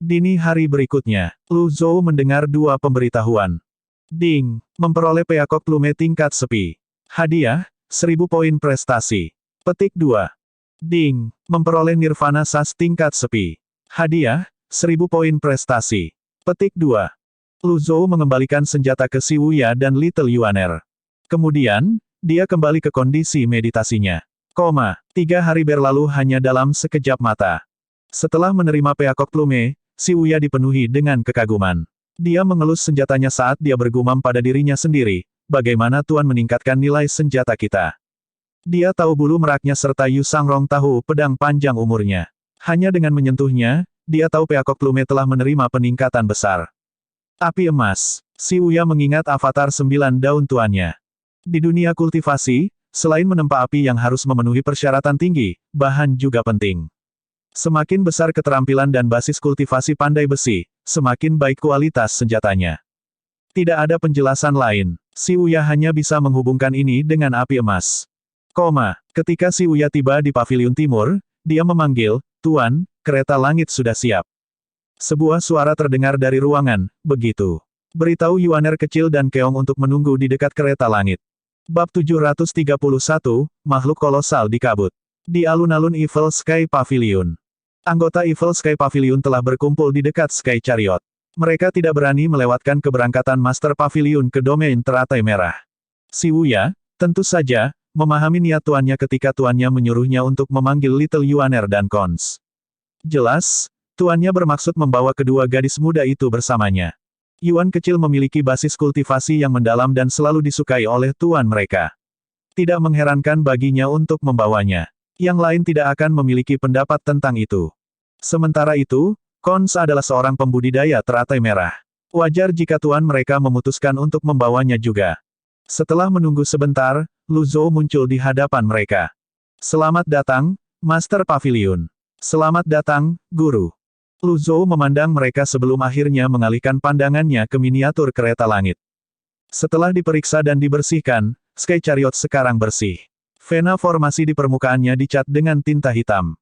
Dini hari berikutnya, Lu Zhou mendengar 2 pemberitahuan. Ding, memperoleh peakok lume tingkat sepi. Hadiah, 1000 poin prestasi. Petik 2. Ding, memperoleh Nirvana Sas tingkat sepi. Hadiah, 1000 poin prestasi. Petik 2. Lu Zhou mengembalikan senjata ke Si Uya dan Little Yuaner. Kemudian, dia kembali ke kondisi meditasinya. 3 hari berlalu hanya dalam sekejap mata. Setelah menerima peakok lume, Si Uya dipenuhi dengan kekaguman. Dia mengelus senjatanya saat dia bergumam pada dirinya sendiri, bagaimana Tuan meningkatkan nilai senjata kita. Dia tahu bulu meraknya serta Yu Sangrong tahu pedang panjang umurnya. Hanya dengan menyentuhnya, dia tahu peakok lume telah menerima peningkatan besar. Api emas. Si Uya mengingat avatar 9 daun tuannya. Di dunia kultivasi, selain menempa api yang harus memenuhi persyaratan tinggi, bahan juga penting. Semakin besar keterampilan dan basis kultivasi pandai besi, semakin baik kualitas senjatanya. Tidak ada penjelasan lain. Si Uya hanya bisa menghubungkan ini dengan api emas. Ketika Si Uya tiba di paviliun timur, dia memanggil, Tuan, kereta langit sudah siap. Sebuah suara terdengar dari ruangan, begitu. Beritahu Yuaner kecil dan Keong untuk menunggu di dekat kereta langit. Bab 731, Makhluk Kolosal di Kabut. Di alun-alun Evil Sky Pavilion. Anggota Evil Sky Pavilion telah berkumpul di dekat Sky Chariot. Mereka tidak berani melewatkan keberangkatan Master Pavilion ke domain teratai merah. Si Uya, tentu saja, memahami niat tuannya ketika tuannya menyuruhnya untuk memanggil Little Yuaner dan Cons. Jelas, tuannya bermaksud membawa kedua gadis muda itu bersamanya. Yuan kecil memiliki basis kultivasi yang mendalam dan selalu disukai oleh tuan mereka. Tidak mengherankan baginya untuk membawanya. Yang lain tidak akan memiliki pendapat tentang itu. Sementara itu, Cons adalah seorang pembudidaya teratai merah. Wajar jika tuan mereka memutuskan untuk membawanya juga. Setelah menunggu sebentar, Lu Zhou muncul di hadapan mereka. Selamat datang, Master Pavilion. Selamat datang, Guru. Lu Zhou memandang mereka sebelum akhirnya mengalihkan pandangannya ke miniatur kereta langit. Setelah diperiksa dan dibersihkan, Sky Chariot sekarang bersih. Vena formasi di permukaannya dicat dengan tinta hitam.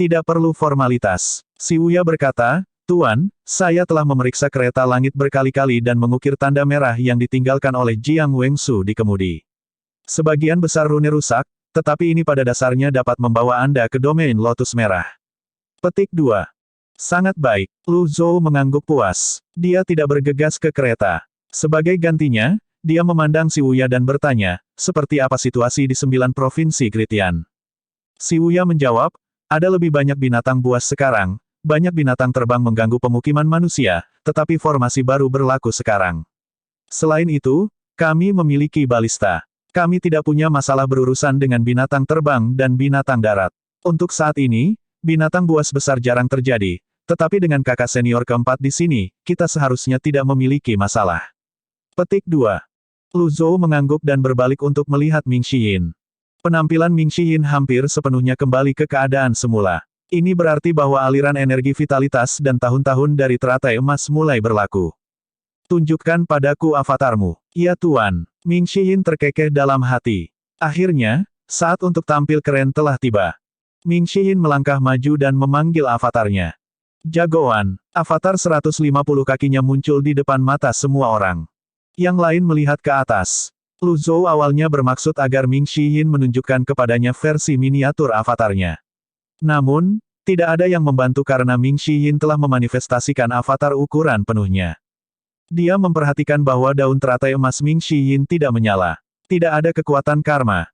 Tidak perlu formalitas. Si Uya berkata, Tuan, saya telah memeriksa kereta langit berkali-kali dan mengukir tanda merah yang ditinggalkan oleh Jiang Wengsu di kemudi. Sebagian besar rune rusak, tetapi ini pada dasarnya dapat membawa Anda ke domain Lotus Merah. Petik 2. Sangat baik. Lu Zhou mengangguk puas. Dia tidak bergegas ke kereta. Sebagai gantinya, dia memandang Si Uya dan bertanya, seperti apa situasi di 9 provinsi Kritian. Si Uya menjawab, Ada lebih banyak binatang buas sekarang, banyak binatang terbang mengganggu pemukiman manusia, tetapi formasi baru berlaku sekarang. Selain itu, kami memiliki balista. Kami tidak punya masalah berurusan dengan binatang terbang dan binatang darat. Untuk saat ini, binatang buas besar jarang terjadi, tetapi dengan kakak senior keempat di sini, kita seharusnya tidak memiliki masalah. Petik 2. Lu Zhou mengangguk dan berbalik untuk melihat Ming Xiyin. Penampilan Ming Xiyin hampir sepenuhnya kembali ke keadaan semula. Ini berarti bahwa aliran energi vitalitas dan tahun-tahun dari teratai emas mulai berlaku. Tunjukkan padaku avatarmu. Ya Tuan. Ming Xiyin terkekeh dalam hati. Akhirnya, saat untuk tampil keren telah tiba. Ming Xiyin melangkah maju dan memanggil avatarnya. Jagoan. Avatar 150 kakinya muncul di depan mata semua orang. Yang lain melihat ke atas. Lu Zhou awalnya bermaksud agar Ming Xiyin menunjukkan kepadanya versi miniatur avatarnya. Namun, tidak ada yang membantu karena Ming Xiyin telah memanifestasikan avatar ukuran penuhnya. Dia memperhatikan bahwa daun teratai emas Ming Xiyin tidak menyala. Tidak ada kekuatan karma.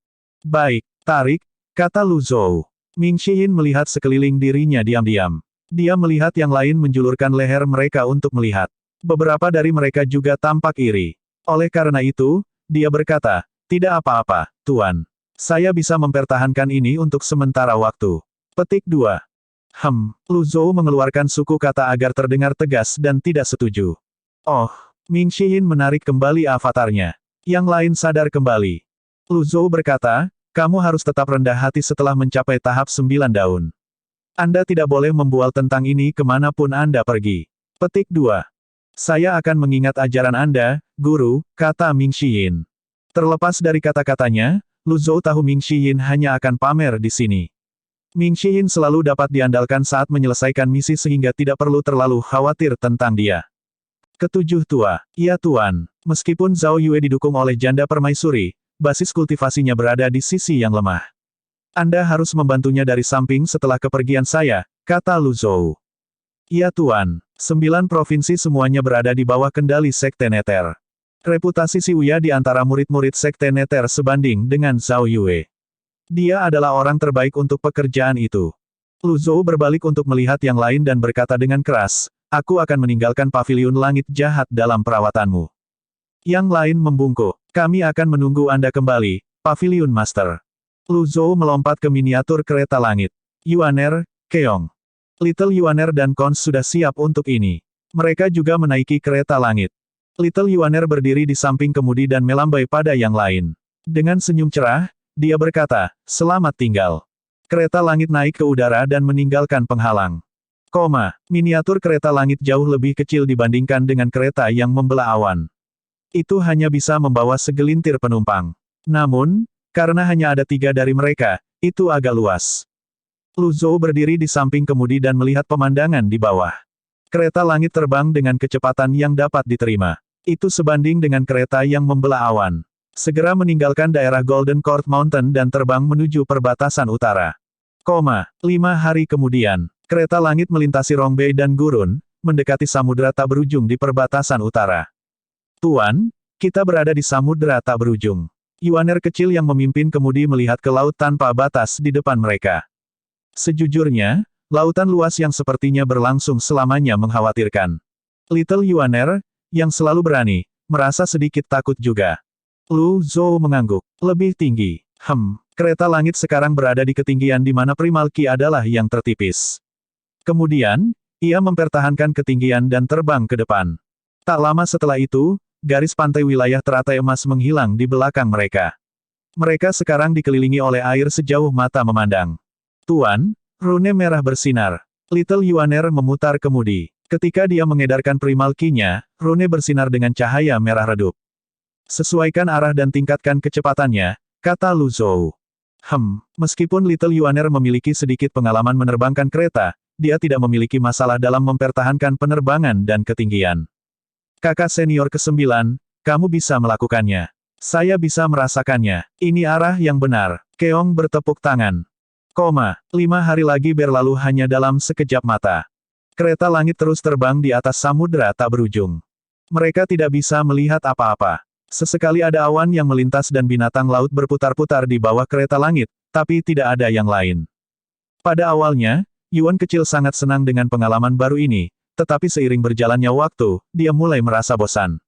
Baik, tarik, kata Lu Zhou. Ming Xiyin melihat sekeliling dirinya diam-diam. Dia melihat yang lain menjulurkan leher mereka untuk melihat. Beberapa dari mereka juga tampak iri. Oleh karena itu, dia berkata, tidak apa-apa, Tuan. Saya bisa mempertahankan ini untuk sementara waktu. Petik 2. Lu Zhou mengeluarkan suku kata agar terdengar tegas dan tidak setuju. Oh, Ming Xiyin menarik kembali avatarnya. Yang lain sadar kembali. Lu Zhou berkata, kamu harus tetap rendah hati setelah mencapai tahap 9 daun. Anda tidak boleh membual tentang ini kemanapun Anda pergi. Petik 2. Saya akan mengingat ajaran Anda, Guru, kata Ming Xiyin. Terlepas dari kata-katanya, Lu Zhou tahu Ming Xiyin hanya akan pamer di sini. Ming Xiyin selalu dapat diandalkan saat menyelesaikan misi sehingga tidak perlu terlalu khawatir tentang dia. Ketujuh tua. Ya Tuan, meskipun Zhao Yue didukung oleh janda permaisuri, basis kultivasinya berada di sisi yang lemah. Anda harus membantunya dari samping setelah kepergian saya, kata Lu Zhou. Ya Tuan, 9 provinsi semuanya berada di bawah kendali Sekte Neter. Reputasi Si Uya di antara murid-murid Sekte Neter sebanding dengan Zhao Yue. Dia adalah orang terbaik untuk pekerjaan itu. Lu Zhou berbalik untuk melihat yang lain dan berkata dengan keras, aku akan meninggalkan paviliun langit jahat dalam perawatanmu. Yang lain membungkuk, kami akan menunggu Anda kembali, Paviliun Master. Lu Zhou melompat ke miniatur kereta langit. Yuaner, Keong. Little Yuaner dan Kons sudah siap untuk ini. Mereka juga menaiki kereta langit. Little Yuaner berdiri di samping kemudi dan melambai pada yang lain. Dengan senyum cerah, dia berkata, selamat tinggal. Kereta langit naik ke udara dan meninggalkan penghalang. Miniatur kereta langit jauh lebih kecil dibandingkan dengan kereta yang membelah awan. Itu hanya bisa membawa segelintir penumpang. Namun, karena hanya ada 3 dari mereka, itu agak luas. Lu Zhou berdiri di samping kemudi dan melihat pemandangan di bawah. Kereta langit terbang dengan kecepatan yang dapat diterima. Itu sebanding dengan kereta yang membelah awan. Segera meninggalkan daerah Golden Court Mountain dan terbang menuju perbatasan utara. 5 hari kemudian, kereta langit melintasi Rongbei dan Gurun, mendekati samudera tak berujung di perbatasan utara. Tuan, kita berada di samudera tak berujung. Yuaner kecil yang memimpin kemudi melihat ke laut tanpa batas di depan mereka. Sejujurnya, lautan luas yang sepertinya berlangsung selamanya mengkhawatirkan. Little Yuaner, yang selalu berani, merasa sedikit takut juga. Lu Zhou mengangguk. Lebih tinggi. Kereta langit sekarang berada di ketinggian di mana Primal Qi adalah yang tertipis. Kemudian, ia mempertahankan ketinggian dan terbang ke depan. Tak lama setelah itu, garis pantai wilayah teratai emas menghilang di belakang mereka. Mereka sekarang dikelilingi oleh air sejauh mata memandang. Tuan, rune merah bersinar. Little Yuaner memutar kemudi. Ketika dia mengedarkan Primal Qi-nya, rune bersinar dengan cahaya merah redup. Sesuaikan arah dan tingkatkan kecepatannya, kata Lu Zhou. Meskipun Little Yuaner memiliki sedikit pengalaman menerbangkan kereta, dia tidak memiliki masalah dalam mempertahankan penerbangan dan ketinggian. Kakak senior ke-9, kamu bisa melakukannya. Saya bisa merasakannya. Ini arah yang benar. Keong bertepuk tangan. 5 hari lagi berlalu hanya dalam sekejap mata. Kereta langit terus terbang di atas samudera tak berujung. Mereka tidak bisa melihat apa-apa. Sesekali ada awan yang melintas dan binatang laut berputar-putar di bawah kereta langit, tapi tidak ada yang lain. Pada awalnya, Yuan kecil sangat senang dengan pengalaman baru ini, tetapi seiring berjalannya waktu, dia mulai merasa bosan.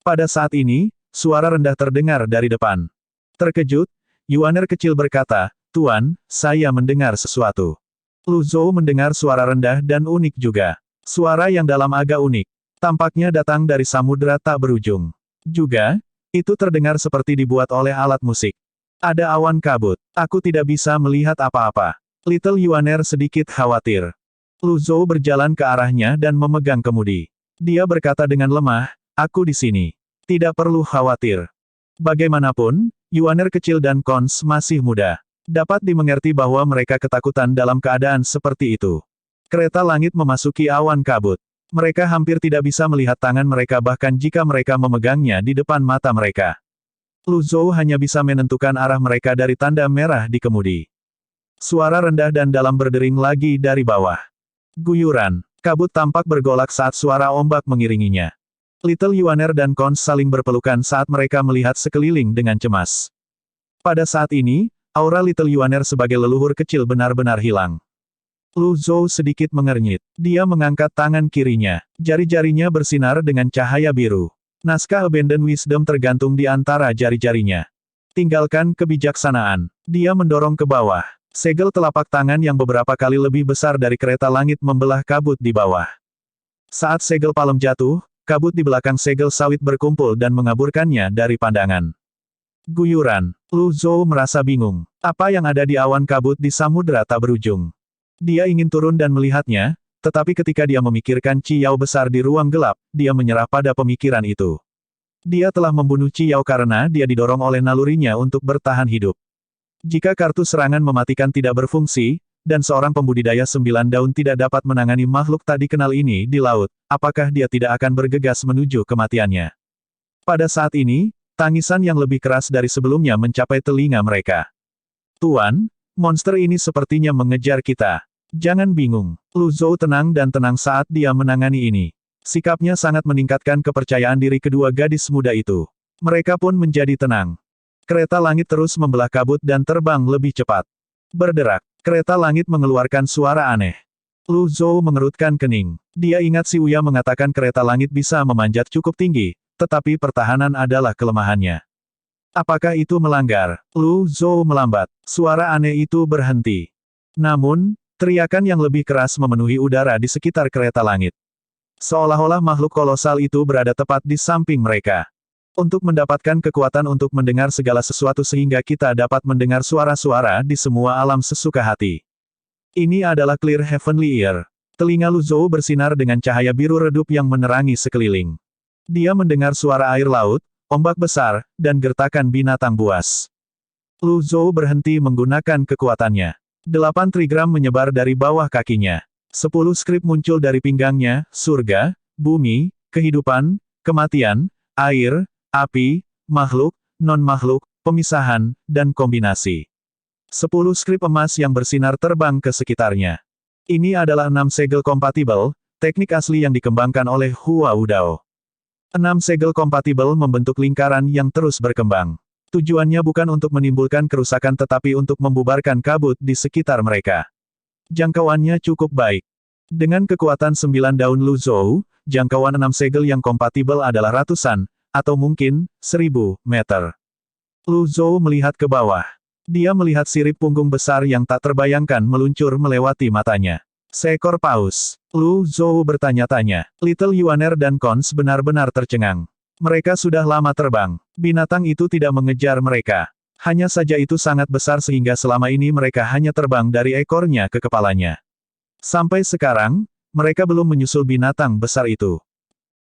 Pada saat ini, suara rendah terdengar dari depan. Terkejut, Yuaner kecil berkata, "Tuan, saya mendengar sesuatu." Lu Zhou mendengar suara rendah dan unik juga. Suara yang dalam agak unik. Tampaknya datang dari samudera tak berujung. Juga, itu terdengar seperti dibuat oleh alat musik. Ada awan kabut. Aku tidak bisa melihat apa-apa. Little Yuaner sedikit khawatir. Lu Zhou berjalan ke arahnya dan memegang kemudi. Dia berkata dengan lemah, "Aku di sini. Tidak perlu khawatir." Bagaimanapun, Yuaner kecil dan Cons masih muda. Dapat dimengerti bahwa mereka ketakutan dalam keadaan seperti itu. Kereta langit memasuki awan kabut. Mereka hampir tidak bisa melihat tangan mereka bahkan jika mereka memegangnya di depan mata mereka. Lu Zhou hanya bisa menentukan arah mereka dari tanda merah di kemudi. Suara rendah dan dalam berdering lagi dari bawah. Guyuran. Kabut tampak bergolak saat suara ombak mengiringinya. Little Yuaner dan Cons saling berpelukan saat mereka melihat sekeliling dengan cemas. Pada saat ini, aura Little Yuaner sebagai leluhur kecil benar-benar hilang. Lu Zhou sedikit mengernyit. Dia mengangkat tangan kirinya. Jari-jarinya bersinar dengan cahaya biru. Naskah Abandoned Wisdom tergantung di antara jari-jarinya. Tinggalkan kebijaksanaan. Dia mendorong ke bawah. Segel telapak tangan yang beberapa kali lebih besar dari kereta langit membelah kabut di bawah. Saat segel palem jatuh, kabut di belakang segel sawit berkumpul dan mengaburkannya dari pandangan. Guyuran. Lu Zhou merasa bingung. Apa yang ada di awan kabut di samudera tak berujung? Dia ingin turun dan melihatnya, tetapi ketika dia memikirkan Ciyao besar di ruang gelap, dia menyerah pada pemikiran itu. Dia telah membunuh Ciyao karena dia didorong oleh nalurinya untuk bertahan hidup. Jika kartu serangan mematikan tidak berfungsi, dan seorang pembudidaya 9 daun tidak dapat menangani makhluk tak dikenal ini di laut, apakah dia tidak akan bergegas menuju kematiannya? Pada saat ini, tangisan yang lebih keras dari sebelumnya mencapai telinga mereka. "Tuan, monster ini sepertinya mengejar kita. Jangan bingung." Lu Zhou tenang dan tenang saat dia menangani ini. Sikapnya sangat meningkatkan kepercayaan diri kedua gadis muda itu. Mereka pun menjadi tenang. Kereta langit terus membelah kabut dan terbang lebih cepat. Berderak. Kereta langit mengeluarkan suara aneh. Lu Zhou mengerutkan kening. Dia ingat si Uya mengatakan kereta langit bisa memanjat cukup tinggi, tetapi pertahanan adalah kelemahannya. Apakah itu melanggar? Lu Zhou melambat. Suara aneh itu berhenti. Namun, teriakan yang lebih keras memenuhi udara di sekitar kereta langit. Seolah-olah makhluk kolosal itu berada tepat di samping mereka. Untuk mendapatkan kekuatan untuk mendengar segala sesuatu sehingga kita dapat mendengar suara-suara di semua alam sesuka hati. Ini adalah Clear Heavenly Ear. Telinga Lu Zhou bersinar dengan cahaya biru redup yang menerangi sekeliling. Dia mendengar suara air laut, ombak besar, dan gertakan binatang buas. Lu Zhou berhenti menggunakan kekuatannya. 8 trigram menyebar dari bawah kakinya. 10 skrip muncul dari pinggangnya, surga, bumi, kehidupan, kematian, air, api, makhluk, non-makhluk, pemisahan, dan kombinasi. 10 skrip emas yang bersinar terbang ke sekitarnya. Ini adalah 6 segel kompatibel, teknik asli yang dikembangkan oleh Hua Wudao. 6 segel kompatibel membentuk lingkaran yang terus berkembang. Tujuannya bukan untuk menimbulkan kerusakan tetapi untuk membubarkan kabut di sekitar mereka. Jangkauannya cukup baik. Dengan kekuatan 9 daun Lu Zhou, jangkauan 6 segel yang kompatibel adalah ratusan, atau mungkin, 1000 meter. Lu Zhou melihat ke bawah. Dia melihat sirip punggung besar yang tak terbayangkan meluncur melewati matanya. Seekor paus. Lu Zhou bertanya-tanya. Little Yuaner dan Cons benar-benar tercengang. Mereka sudah lama terbang. Binatang itu tidak mengejar mereka. Hanya saja itu sangat besar sehingga selama ini mereka hanya terbang dari ekornya ke kepalanya. Sampai sekarang, mereka belum menyusul binatang besar itu.